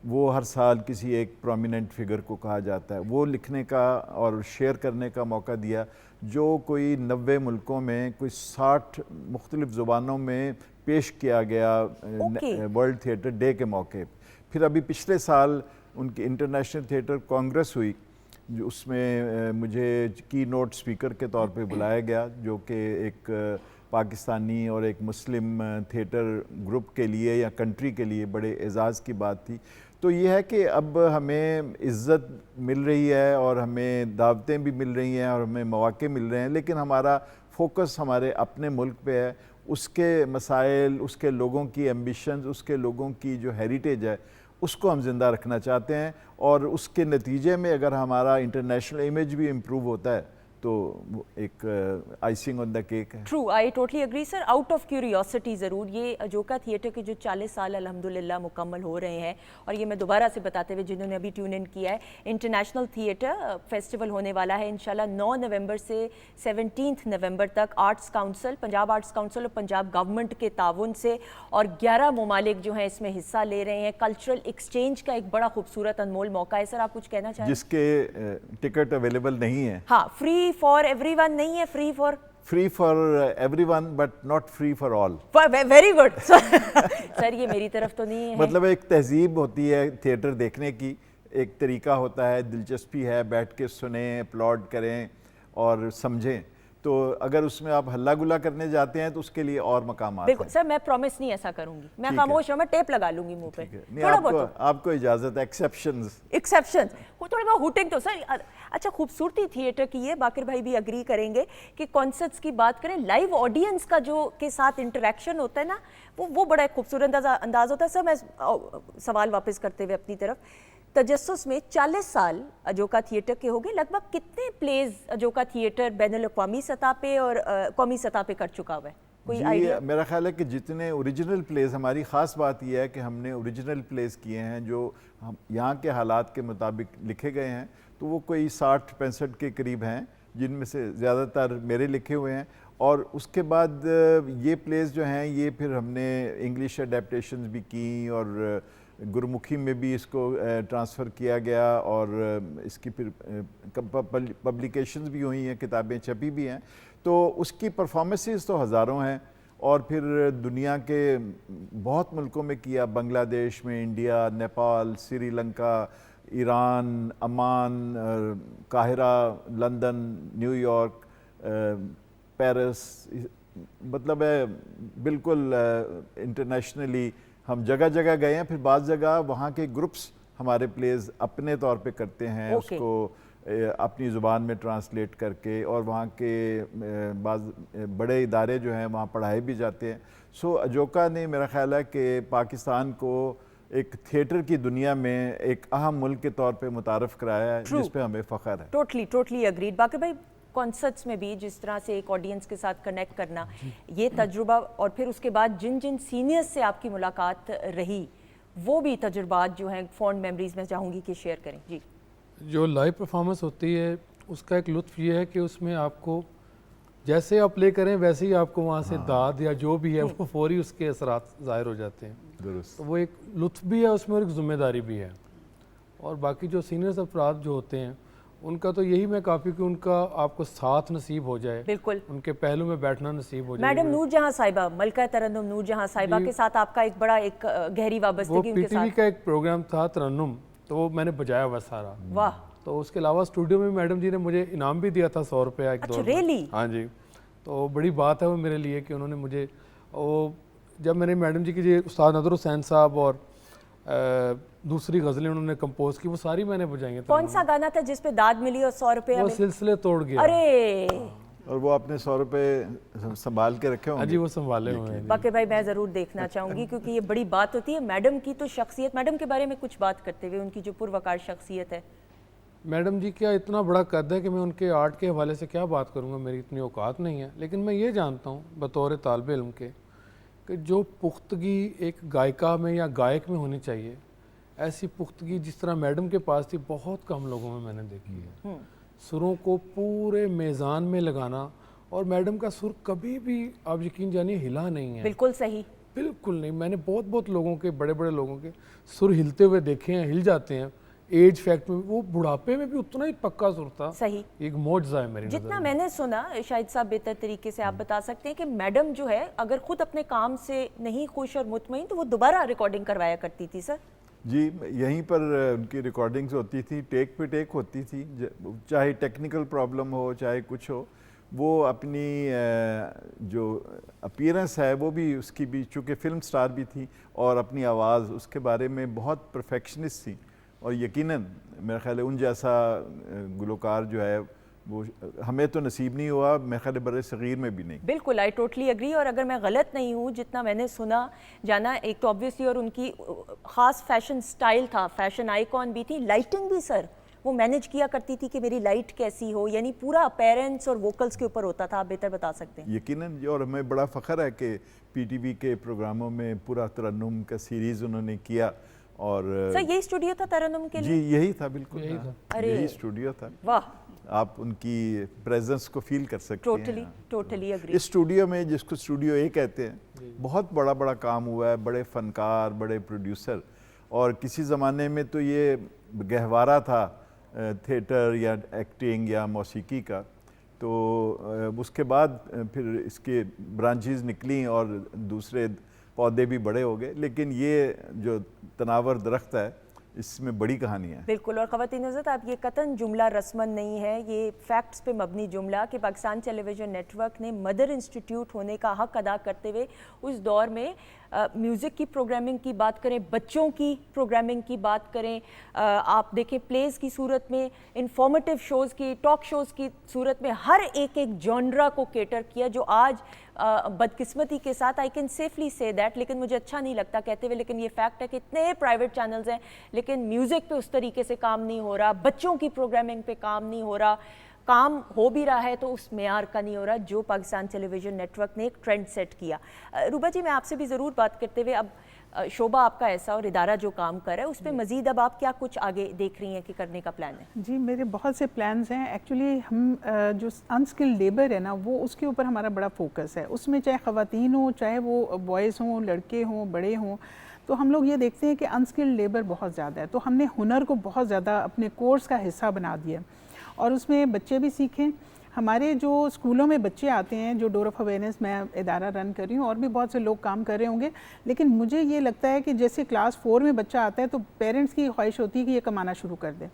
وہ ہر سال کسی ایک پرومیننٹ فگر کو کہا جاتا ہے, وہ لکھنے کا اور شیئر کرنے کا موقع دیا, جو کوئی 90 ملکوں میں کوئی 60 مختلف زبانوں میں پیش کیا گیا ورلڈ تھیٹر ڈے کے موقع. پھر ابھی پچھلے سال ان کی انٹرنیشنل تھیٹر کانگریس ہوئی, جو اس میں مجھے کی نوٹ سپیکر کے طور پہ بلایا گیا, جو کہ ایک پاکستانی اور ایک مسلم تھیٹر گروپ کے لیے یا کنٹری کے لیے بڑے اعزاز کی بات تھی. تو یہ ہے کہ اب ہمیں عزت مل رہی ہے اور ہمیں دعوتیں بھی مل رہی ہیں اور ہمیں مواقع مل رہے ہیں, لیکن ہمارا فوکس ہمارے اپنے ملک پہ ہے, اس کے مسائل, اس کے لوگوں کی ایمبیشنز, اس کے لوگوں کی جو ہیریٹیج ہے اس کو ہم زندہ رکھنا چاہتے ہیں, اور اس کے نتیجے میں اگر ہمارا انٹرنیشنل امیج بھی امپروو ہوتا ہے تو ایک آئسنگ آن دا کیک ہے. True, I totally agree sir. Out of curiosity ضرور, یہ اجوکا تھیٹر کے جو 40 سال الحمدللہ مکمل ہو رہے ہیں, اور یہ میں دوبارہ سے بتاتے ہوئے جنہوں نے ابھی ٹیون ان کیا ہے, انٹرنیشنل تھیٹر فیسٹیول ہونے والا ہے انشاءاللہ 9 نومبر سے 17 نومبر تک. Arts council, Punjab arts council اور پنجاب گورنمنٹ کے تعاون سے, اور 11 ممالک جو ہیں اس میں حصہ لے رہے ہیں. کلچرل ایکسچینج کا ایک بڑا خوبصورت انمول موقع ہے. سر آپ کچھ کہنا چاہیں؟ جس کے ٹکٹ اویلیبل نہیں ہے. ہاں, فری فار ایوری ون نہیں ہے, free for everyone but not free for all. Very good. سر یہ میری طرف تو نہیں ہے. مطلب ایک تہذیب ہوتی ہے تھیٹر دیکھنے کی, ایک طریقہ ہوتا ہے, دلچسپی ہے, بیٹھ کے سنیں, اپلوڈ کریں اور سمجھیں. تو اگر اس میں آپ ہلہ گلا کرنے جاتے ہیں تو اس کے لیے اور مقامات بالکل ہیں. سر میں پرومس نہیں ایسا کروں گی, میں خاموش ہوں, میں ٹیپ لگا لوں گی منہ پہ. نہیں, آپ کو اجازت ہے, ایکسیپشن تھوڑی بہت ہوٹنگ تو سر. اچھا خوبصورتی تھیٹر کی ہے, باقر بھائی بھی اگری کریں گے کہ کانسرٹس کی بات کریں, لائیو آڈینس کا جو کے ساتھ انٹریکشن ہوتا ہے نا, وہ بڑا ایک خوبصورت انداز ہوتا ہے. سر میں سوال واپس کرتے ہوئے اپنی طرف, تجسس میں 40 سال اجوکا تھیٹر کے ہو گئے, لگ بھگ کتنے پلیز اجوکا تھیٹر بین الاقوامی سطح پہ اور قومی سطح پہ کر چکا ہوا ہے, کوئی آئیڈیا؟ میرا خیال ہے کہ جتنے اوریجنل پلیز, ہماری خاص بات یہ ہے کہ ہم نے اوریجنل پلیز کیے ہیں جو یہاں کے حالات کے مطابق لکھے گئے ہیں, تو وہ کوئی 60-65 کے قریب ہیں, جن میں سے زیادہ تر میرے لکھے ہوئے ہیں. اور اس کے بعد یہ پلیز جو ہیں یہ پھر ہم نے انگلش اڈیپٹیشنز بھی کی, اور گرمکھی میں بھی اس کو ٹرانسفر کیا گیا, اور اس کی پھر پبلیکیشنز بھی ہوئی ہیں, کتابیں چھپی بھی ہیں. تو اس کی پرفارمنسز تو ہزاروں ہیں, اور پھر دنیا کے بہت ملکوں میں کیا, بنگلہ دیش میں, انڈیا, نیپال, سری لنکا, ایران, عمان, قاہرہ, لندن, نیو یارک, پیرس, مطلب ہے بالکل انٹرنیشنلی ہم جگہ جگہ گئے ہیں. پھر بعض جگہ وہاں کے گروپس ہمارے پلیز اپنے طور پہ کرتے ہیں, اس کو اپنی زبان میں ٹرانسلیٹ کر کے, اور وہاں کے بعض بڑے ادارے جو ہیں وہاں پڑھائے بھی جاتے ہیں. سو اجوکا نے میرا خیال ہے کہ پاکستان کو ایک تھیٹر کی دنیا میں ایک اہم ملک کے طور پہ متعارف کرایا ہے, جس پہ ہمیں فخر ہے. Totally agreed. باقی بھائی کانسرٹس میں بھی جس طرح سے ایک آڈینس کے ساتھ کنیکٹ کرنا, یہ تجربہ, اور پھر اس کے بعد جن سینئرز سے آپ کی ملاقات رہی, وہ بھی تجربات جو ہیں فونڈ میموریز میں چاہوں گی کہ شیئر کریں. جی, جو لائیو پرفارمنس ہوتی ہے اس کا ایک لطف یہ ہے کہ اس میں آپ کو جیسے آپ پلے کریں ویسے ہی آپ کو وہاں سے داد یا جو بھی ہے وہ فوری اس کے اثرات ظاہر ہو جاتے ہیں. درست. تو وہ ایک لطف بھی ہے اس میں, اور ایک ذمہ داری بھی ہے. اور باقی جو سینئرز افراد جو ہوتے ہیں ان کا تو یہی میں کافی کہ ان کا آپ کو ساتھ نصیب ہو جائے, بالکل ان کے پہلو میں بیٹھنا نصیب ہو جائے. میڈم نور جہاں صاحبہ, ملکہ ترنم نور جہاں صاحبہ کے ساتھ آپ کا ایک بڑا ایک گہری وابستگی ان کے ساتھ. وہ پی ٹی وی کا ایک پروگرام تھا ترنم, تو وہ میں نے بجایا ہوا سارا. واہ. تو اس کے علاوہ اسٹوڈیو میں میڈم جی نے مجھے انعام بھی دیا تھا 100 روپیہ ایک دور. اچھا ریلی؟ ہاں جی, تو بڑی بات ہے وہ میرے لیے کہ انہوں نے مجھے, وہ جب میں نے میڈم جی کی جی استاد نظر حسین صاحب اور دوسری غزلیں انہوں نے کمپوز کی, وہ ساری میں نے بجائی ہیں. کون سا گانا تھا جس پہ داد ملی اور 100 روپے؟ وہ سلسلے توڑ گیا. ارے, اور وہ آپ نے 100 روپے سنبھال کے رکھے ہوں گے؟ جی وہ سنبھالے ہوئے ہیں. باقی بھائی میں ضرور دیکھنا چاہوں گی, کیونکہ یہ بڑی بات ہوتی ہے. میڈم کی تو شخصیت, میڈم کے بارے میں کچھ بات کرتے ہوئے, ان کی جو پروقار شخصیت ہے. میڈم جی کیا اتنا بڑا قد ہے کہ میں ان کے آرٹ کے حوالے سے کیا بات کروں گا, میری اتنی اوقات نہیں ہے. لیکن میں یہ جانتا ہوں بطور طالب علم کے کہ جو پختگی ایک گائکہ میں یا گائک میں ہونی چاہیے, ایسی پختگی جس طرح میڈم کے پاس تھی بہت کم لوگوں میں نے دیکھی ہے. سروں کو پورے میزان میں لگانا, اور میڈم کا سر کبھی بھی آپ یقین جانیے ہلا نہیں ہے. بالکل صحیح, بالکل نہیں. میں نے بہت لوگوں کے, بڑے بڑے لوگوں کے سر ہلتے ہوئے دیکھے ہیں, ہل جاتے ہیں ایج فیکٹ میں, وہ بڑھاپے میں بھی اتنا ہی پکا سر تھا. صحیح, ایک معجزہ ہے میری نظر جتنا میں نے سنا. شاہد صاحب بہتر طریقے سے آپ بتا سکتے ہیں کہ میڈم جو ہے اگر خود اپنے کام سے نہیں خوش اور مطمئن تو وہ دوبارہ ریکارڈنگ کروایا کرتی تھی. سر جی, یہیں پر ان کی ریکارڈنگز ہوتی تھی, ٹیک پہ ٹیک ہوتی تھی, چاہے ٹیکنیکل پرابلم ہو چاہے کچھ ہو. وہ اپنی جو اپیرنس ہے وہ بھی اس کی بھی, چونکہ فلم سٹار بھی تھی, اور اپنی آواز اس کے بارے میں بہت پرفیکشنسٹ تھی. اور یقیناً میرا خیال ہے ان جیسا گلوکار جو ہے وہ ہمیں تو نصیب نہیں ہوا, میرے خیال ہے برِ صغیر میں بھی نہیں. بالکل, آئی ٹوٹلی اگری. اور اگر میں غلط نہیں ہوں, جتنا میں نے سنا جانا, ایک تو آبویسلی, اور ان کی خاص فیشن سٹائل تھا, فیشن آئیکن بھی تھی, لائٹنگ بھی سر وہ مینیج کیا کرتی تھی کہ میری لائٹ کیسی ہو, یعنی پورا اپیرنس اور ووکلز کے اوپر ہوتا تھا. آپ بہتر بتا سکتے ہیں. یقیناً, اور ہمیں بڑا فخر ہے کہ پی ٹی وی کے پروگراموں میں پورا ترنم کا سیریز انہوں نے کیا. اور سر یہی اسٹوڈیو تھا ترنم کے لیے؟ جی یہی تھا, بالکل یہی اسٹوڈیو تھا. واہ, آپ ان کی پریزنس کو فیل کر سکتے ہیں. Totally agree. اس اسٹوڈیو میں, جس کو اسٹوڈیو اے کہتے ہیں, بہت بڑا کام ہوا ہے, بڑے فنکار, بڑے پروڈیوسر. اور کسی زمانے میں تو یہ گہوارہ تھا تھیٹر یا ایکٹنگ یا موسیقی کا. تو اس کے بعد پھر اس کے برانچز نکلیں اور دوسرے پودے بھی بڑے ہو گئے. لیکن یہ جو تناور درخت ہے اس میں بڑی کہانی ہے. بالکل. اور خواتین حضرت آپ یہ قطعاً جملہ رسمن نہیں ہے, یہ فیکٹس پہ مبنی جملہ کہ Pakistan television net work نے مدر انسٹیٹیوٹ ہونے کا حق ادا کرتے ہوئے اس دور میں میوزک کی پروگرامنگ کی بات کریں, بچوں کی پروگرامنگ کی بات کریں, آپ دیکھیں پلیز کی صورت میں, انفارمیٹیو شوز کی, ٹاک شوز کی صورت میں, ہر ایک جانرا کو کیٹر کیا جو آج بدقسمتی کے ساتھ آئی کین سیفلی سے دیٹ, لیکن مجھے اچھا نہیں لگتا کہتے ہوئے, لیکن یہ فیکٹ ہے کہ اتنے پرائیویٹ چینلز ہیں لیکن میوزک پہ اس طریقے سے کام نہیں ہو رہا, بچوں کی پروگرامنگ پہ کام نہیں ہو رہا, کام ہو بھی رہا ہے تو اس معیار کا نہیں ہو رہا جو Pakistan television net work نے ایک ٹرینڈ سیٹ کیا. روبا جی, میں آپ سے بھی ضرور بات کرتے ہوئے, اب شعبہ آپ کا ایسا اور ادارہ جو کام کر رہا ہے اس پہ مزید اب آپ کیا کچھ آگے دیکھ رہی ہیں کہ کرنے کا پلان ہے؟ جی میرے بہت سے پلانز ہیں. ایکچولی ہم جو انسکل لیبر ہے نا وہ اس کے اوپر ہمارا بڑا فوکس ہے. اس میں چاہے خواتین ہوں, چاہے وہ بوائز ہوں, لڑکے ہوں, بڑے ہوں, تو ہم لوگ یہ دیکھتے ہیں کہ انسکل لیبر بہت زیادہ ہے. تو ہم نے ہنر کو بہت زیادہ اپنے کورس کا حصہ بنا دیا اور اس میں بچے بھی سیکھیں. ہمارے جو اسکولوں میں بچے آتے ہیں, جو ڈور آف اویئرنیس میں ادارہ رن کر رہی ہوں, اور بھی بہت سے لوگ کام کر رہے ہوں گے, لیکن مجھے یہ لگتا ہے کہ جیسے کلاس 4 میں بچہ آتا ہے تو پیرنٹس کی خواہش ہوتی ہے کہ یہ کمانا شروع کر دے.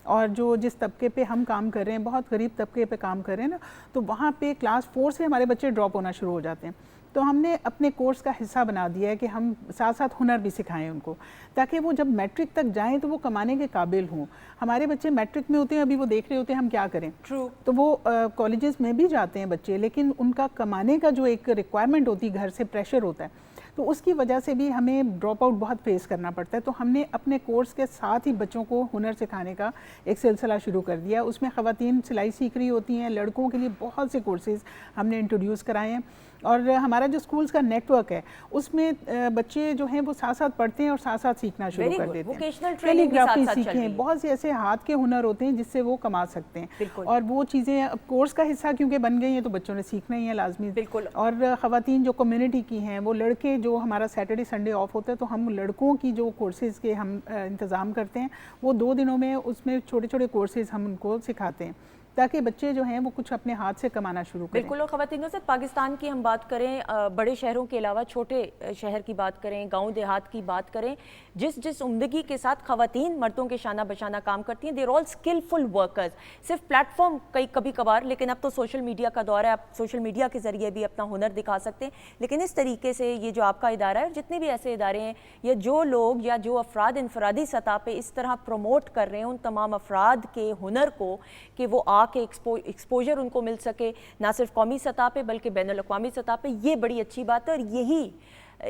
اور جو جس طبقے پہ ہم کام کر رہے ہیں, بہت غریب طبقے پہ کام کر رہے ہیں نا, تو وہاں پہ کلاس 4 سے ہمارے بچے ڈراپ ہونا شروع ہو جاتے ہیں. تو ہم نے اپنے کورس کا حصہ بنا دیا ہے کہ ہم ساتھ ساتھ ہنر بھی سکھائیں ان کو, تاکہ وہ جب میٹرک تک جائیں تو وہ کمانے کے قابل ہوں. ہمارے بچے میٹرک میں ہوتے ہیں, ابھی وہ دیکھ رہے ہوتے ہیں ہم کیا کریں. تو وہ کالجز میں بھی جاتے ہیں بچے, لیکن ان کا کمانے کا جو ایک ریکوائرمنٹ ہوتی ہے, گھر سے پریشر ہوتا ہے, تو اس کی وجہ سے بھی ہمیں ڈراپ آؤٹ بہت فیس کرنا پڑتا ہے. تو ہم نے اپنے کورس کے ساتھ ہی بچوں کو ہنر سکھانے کا ایک سلسلہ شروع کر دیا. اس میں خواتین سلائی سیکھ رہی ہوتی ہیں, لڑکوں کے لیے بہت سے کورسز ہم نے انٹروڈیوس کرائے ہیں. اور ہمارا جو اسکولز کا نیٹ ورک ہے اس میں بچے جو ہیں وہ ساتھ ساتھ پڑھتے ہیں اور ساتھ ساتھ سیکھنا شروع کر دیتے ہیں. کیلی گرافی سیکھیں, بہت سے ایسے ہاتھ کے ہنر ہوتے ہیں جس سے وہ کما سکتے ہیں, اور وہ چیزیں اب کورس کا حصہ کیونکہ بن گئی ہیں تو بچوں نے سیکھنا ہی ہے لازمی. اور خواتین جو کمیونٹی کی ہیں, وہ لڑکے جو ہمارا سیٹرڈے سنڈے آف ہوتا ہے تو ہم لڑکوں کی جو کورسز کے ہم انتظام کرتے ہیں, وہ 2 دنوں میں اس میں چھوٹے چھوٹے کورسز ہم ان کو سکھاتے ہیں تاکہ بچے جو ہیں وہ کچھ اپنے ہاتھ سے کمانا شروع کریں. بالکل. اور خواتینوں سے پاکستان کی ہم بات کریں, بڑے شہروں کے علاوہ چھوٹے شہر کی بات کریں, گاؤں دیہات کی بات کریں, جس عمدگی کے ساتھ خواتین مردوں کے شانہ بشانہ کام کرتی ہیں, they are all skilful workers. صرف پلیٹ فارم کبھی کبھار, لیکن اب تو سوشل میڈیا کا دور ہے, آپ سوشل میڈیا کے ذریعے بھی اپنا ہنر دکھا سکتے ہیں. لیکن اس طریقے سے یہ جو آپ کا ادارہ ہے, اور جتنے بھی ایسے ادارے ہیں یا جو لوگ یا جو افراد انفرادی سطح پہ اس طرح پروموٹ کر رہے ہیں ان تمام افراد کے ہنر کو کہ وہ آ کے ایکسپوجر ان کو مل سکے, نہ صرف قومی سطح پہ بلکہ بین الاقوامی سطح پہ, یہ بڑی اچھی بات ہے. اور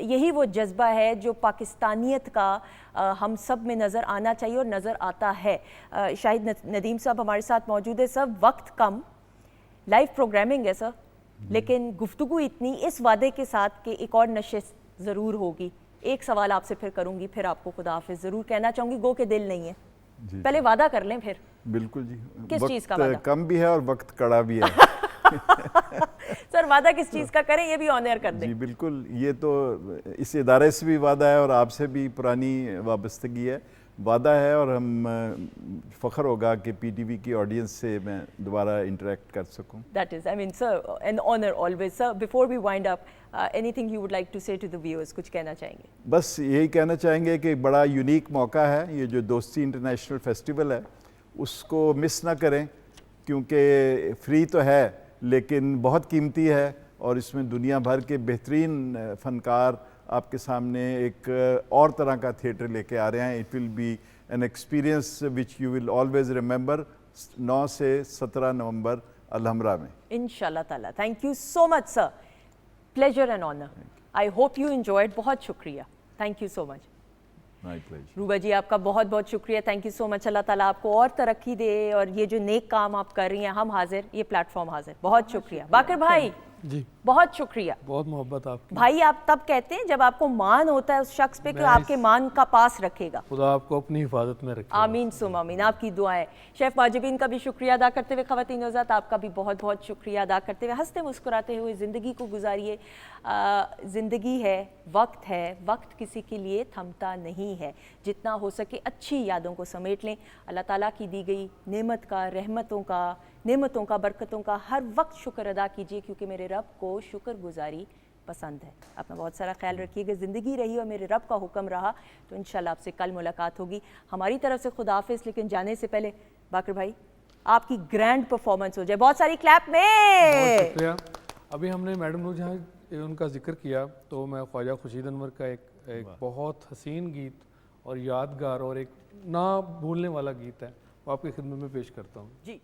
یہی وہ جذبہ ہے جو پاکستانیت کا ہم سب میں نظر آنا چاہیے اور نظر آتا ہے. شاہد ندیم صاحب ہمارے ساتھ موجود ہے. سر وقت کم, لائیو پروگرامنگ ہے سر, لیکن گفتگو اتنی, اس وعدے کے ساتھ کہ ایک اور نشست ضرور ہوگی. ایک سوال آپ سے پھر کروں گی, پھر آپ کو خدا حافظ ضرور کہنا چاہوں گی, گو کہ دل نہیں ہے, پہلے وعدہ کر لیں پھر. بالکل جی, کس چیز کا وعدہ؟ وقت کم بھی ہے اور وقت کڑا بھی ہے. سر وعدہ کس چیز کا کریں, یہ بھی آن ایئر کر دیں. جی بالکل, یہ تو اس ادارے سے بھی وعدہ ہے اور آپ سے بھی پرانی وابستگی ہے, وعدہ ہے, اور ہم فخر ہوگا کہ پی ٹی وی کی آڈینس سے میں دوبارہ انٹریکٹ کر سکوں. That is, I mean, sir, an honor always. Sir, before we wind up, anything you would like to say to the viewers, کچھ کہنا چاہیں گے؟ بس یہی کہنا چاہیں گے کہ بڑا یونیک موقع ہے یہ جو دوستی انٹرنیشنل فیسٹیول ہے, اس کو مس نہ کریں, کیونکہ فری تو ہے لیکن بہت قیمتی ہے, اور اس میں دنیا بھر کے بہترین فنکار آپ کے سامنے ایک اور طرح کا تھیٹر لے کے آ رہے ہیں. It will be an experience which you will always remember. 9 سے 17 نومبر الحمرا میں انشاءاللہ تعالیٰ. Thank you so much sir, pleasure and honour. I hope you enjoyed. بہت شکریہ, تھینک یو سو مچ. روبا جی آپ کا بہت بہت شکریہ, تھینک یو سو مچ. اللہ تعالیٰ آپ کو اور ترقی دے, اور یہ جو نیک کام آپ کر رہی ہیں, ہم حاضر, یہ پلیٹ فارم حاضر. بہت شکریہ. باقر بھائی جی بہت شکریہ. بہت محبت آپ کی بھائی. آپ تب کہتے ہیں جب آپ کو مان ہوتا ہے اس شخص پہ کہ آپ کے مان کا پاس رکھے گا. خدا آپ کو اپنی حفاظت میں رکھے. آمین سم آمین. آپ کی دعائیں. شیف واجبین کا بھی شکریہ ادا کرتے ہوئے, خواتین حضرات آپ کا بھی بہت بہت شکریہ ادا کرتے ہوئے, ہنستے مسکراتے ہوئے زندگی کو گزاریے. زندگی ہے, وقت ہے, وقت کسی کے لیے تھمتا نہیں ہے. جتنا ہو سکے اچھی یادوں کو سمیٹ لیں. اللہ تعالیٰ کی دی گئی نعمت کا, نعمتوں کا, برکتوں کا ہر وقت شکر ادا کیجیے, کیونکہ میرے رب کو شکر گزاری پسند ہے. اپنا بہت سارا خیال رکھیے گا. زندگی رہی اور میرے رب کا حکم رہا تو انشاءاللہ آپ سے کل ملاقات ہوگی. ہماری طرف سے خداحافظ. لیکن جانے سے پہلے باقر بھائی آپ کی گرینڈ پرفارمنس ہو جائے. بہت ساری کلیپ میں. بہت شکریہ. ابھی ہم نے میڈم نے جہاں ان کا ذکر کیا تو میں خواجہ خورشید انور کا ایک بہت حسین گیت اور یادگار اور ایک نہ بھولنے والا گیت ہے وہ آپ کی خدمت میں پیش کرتا ہوں. جی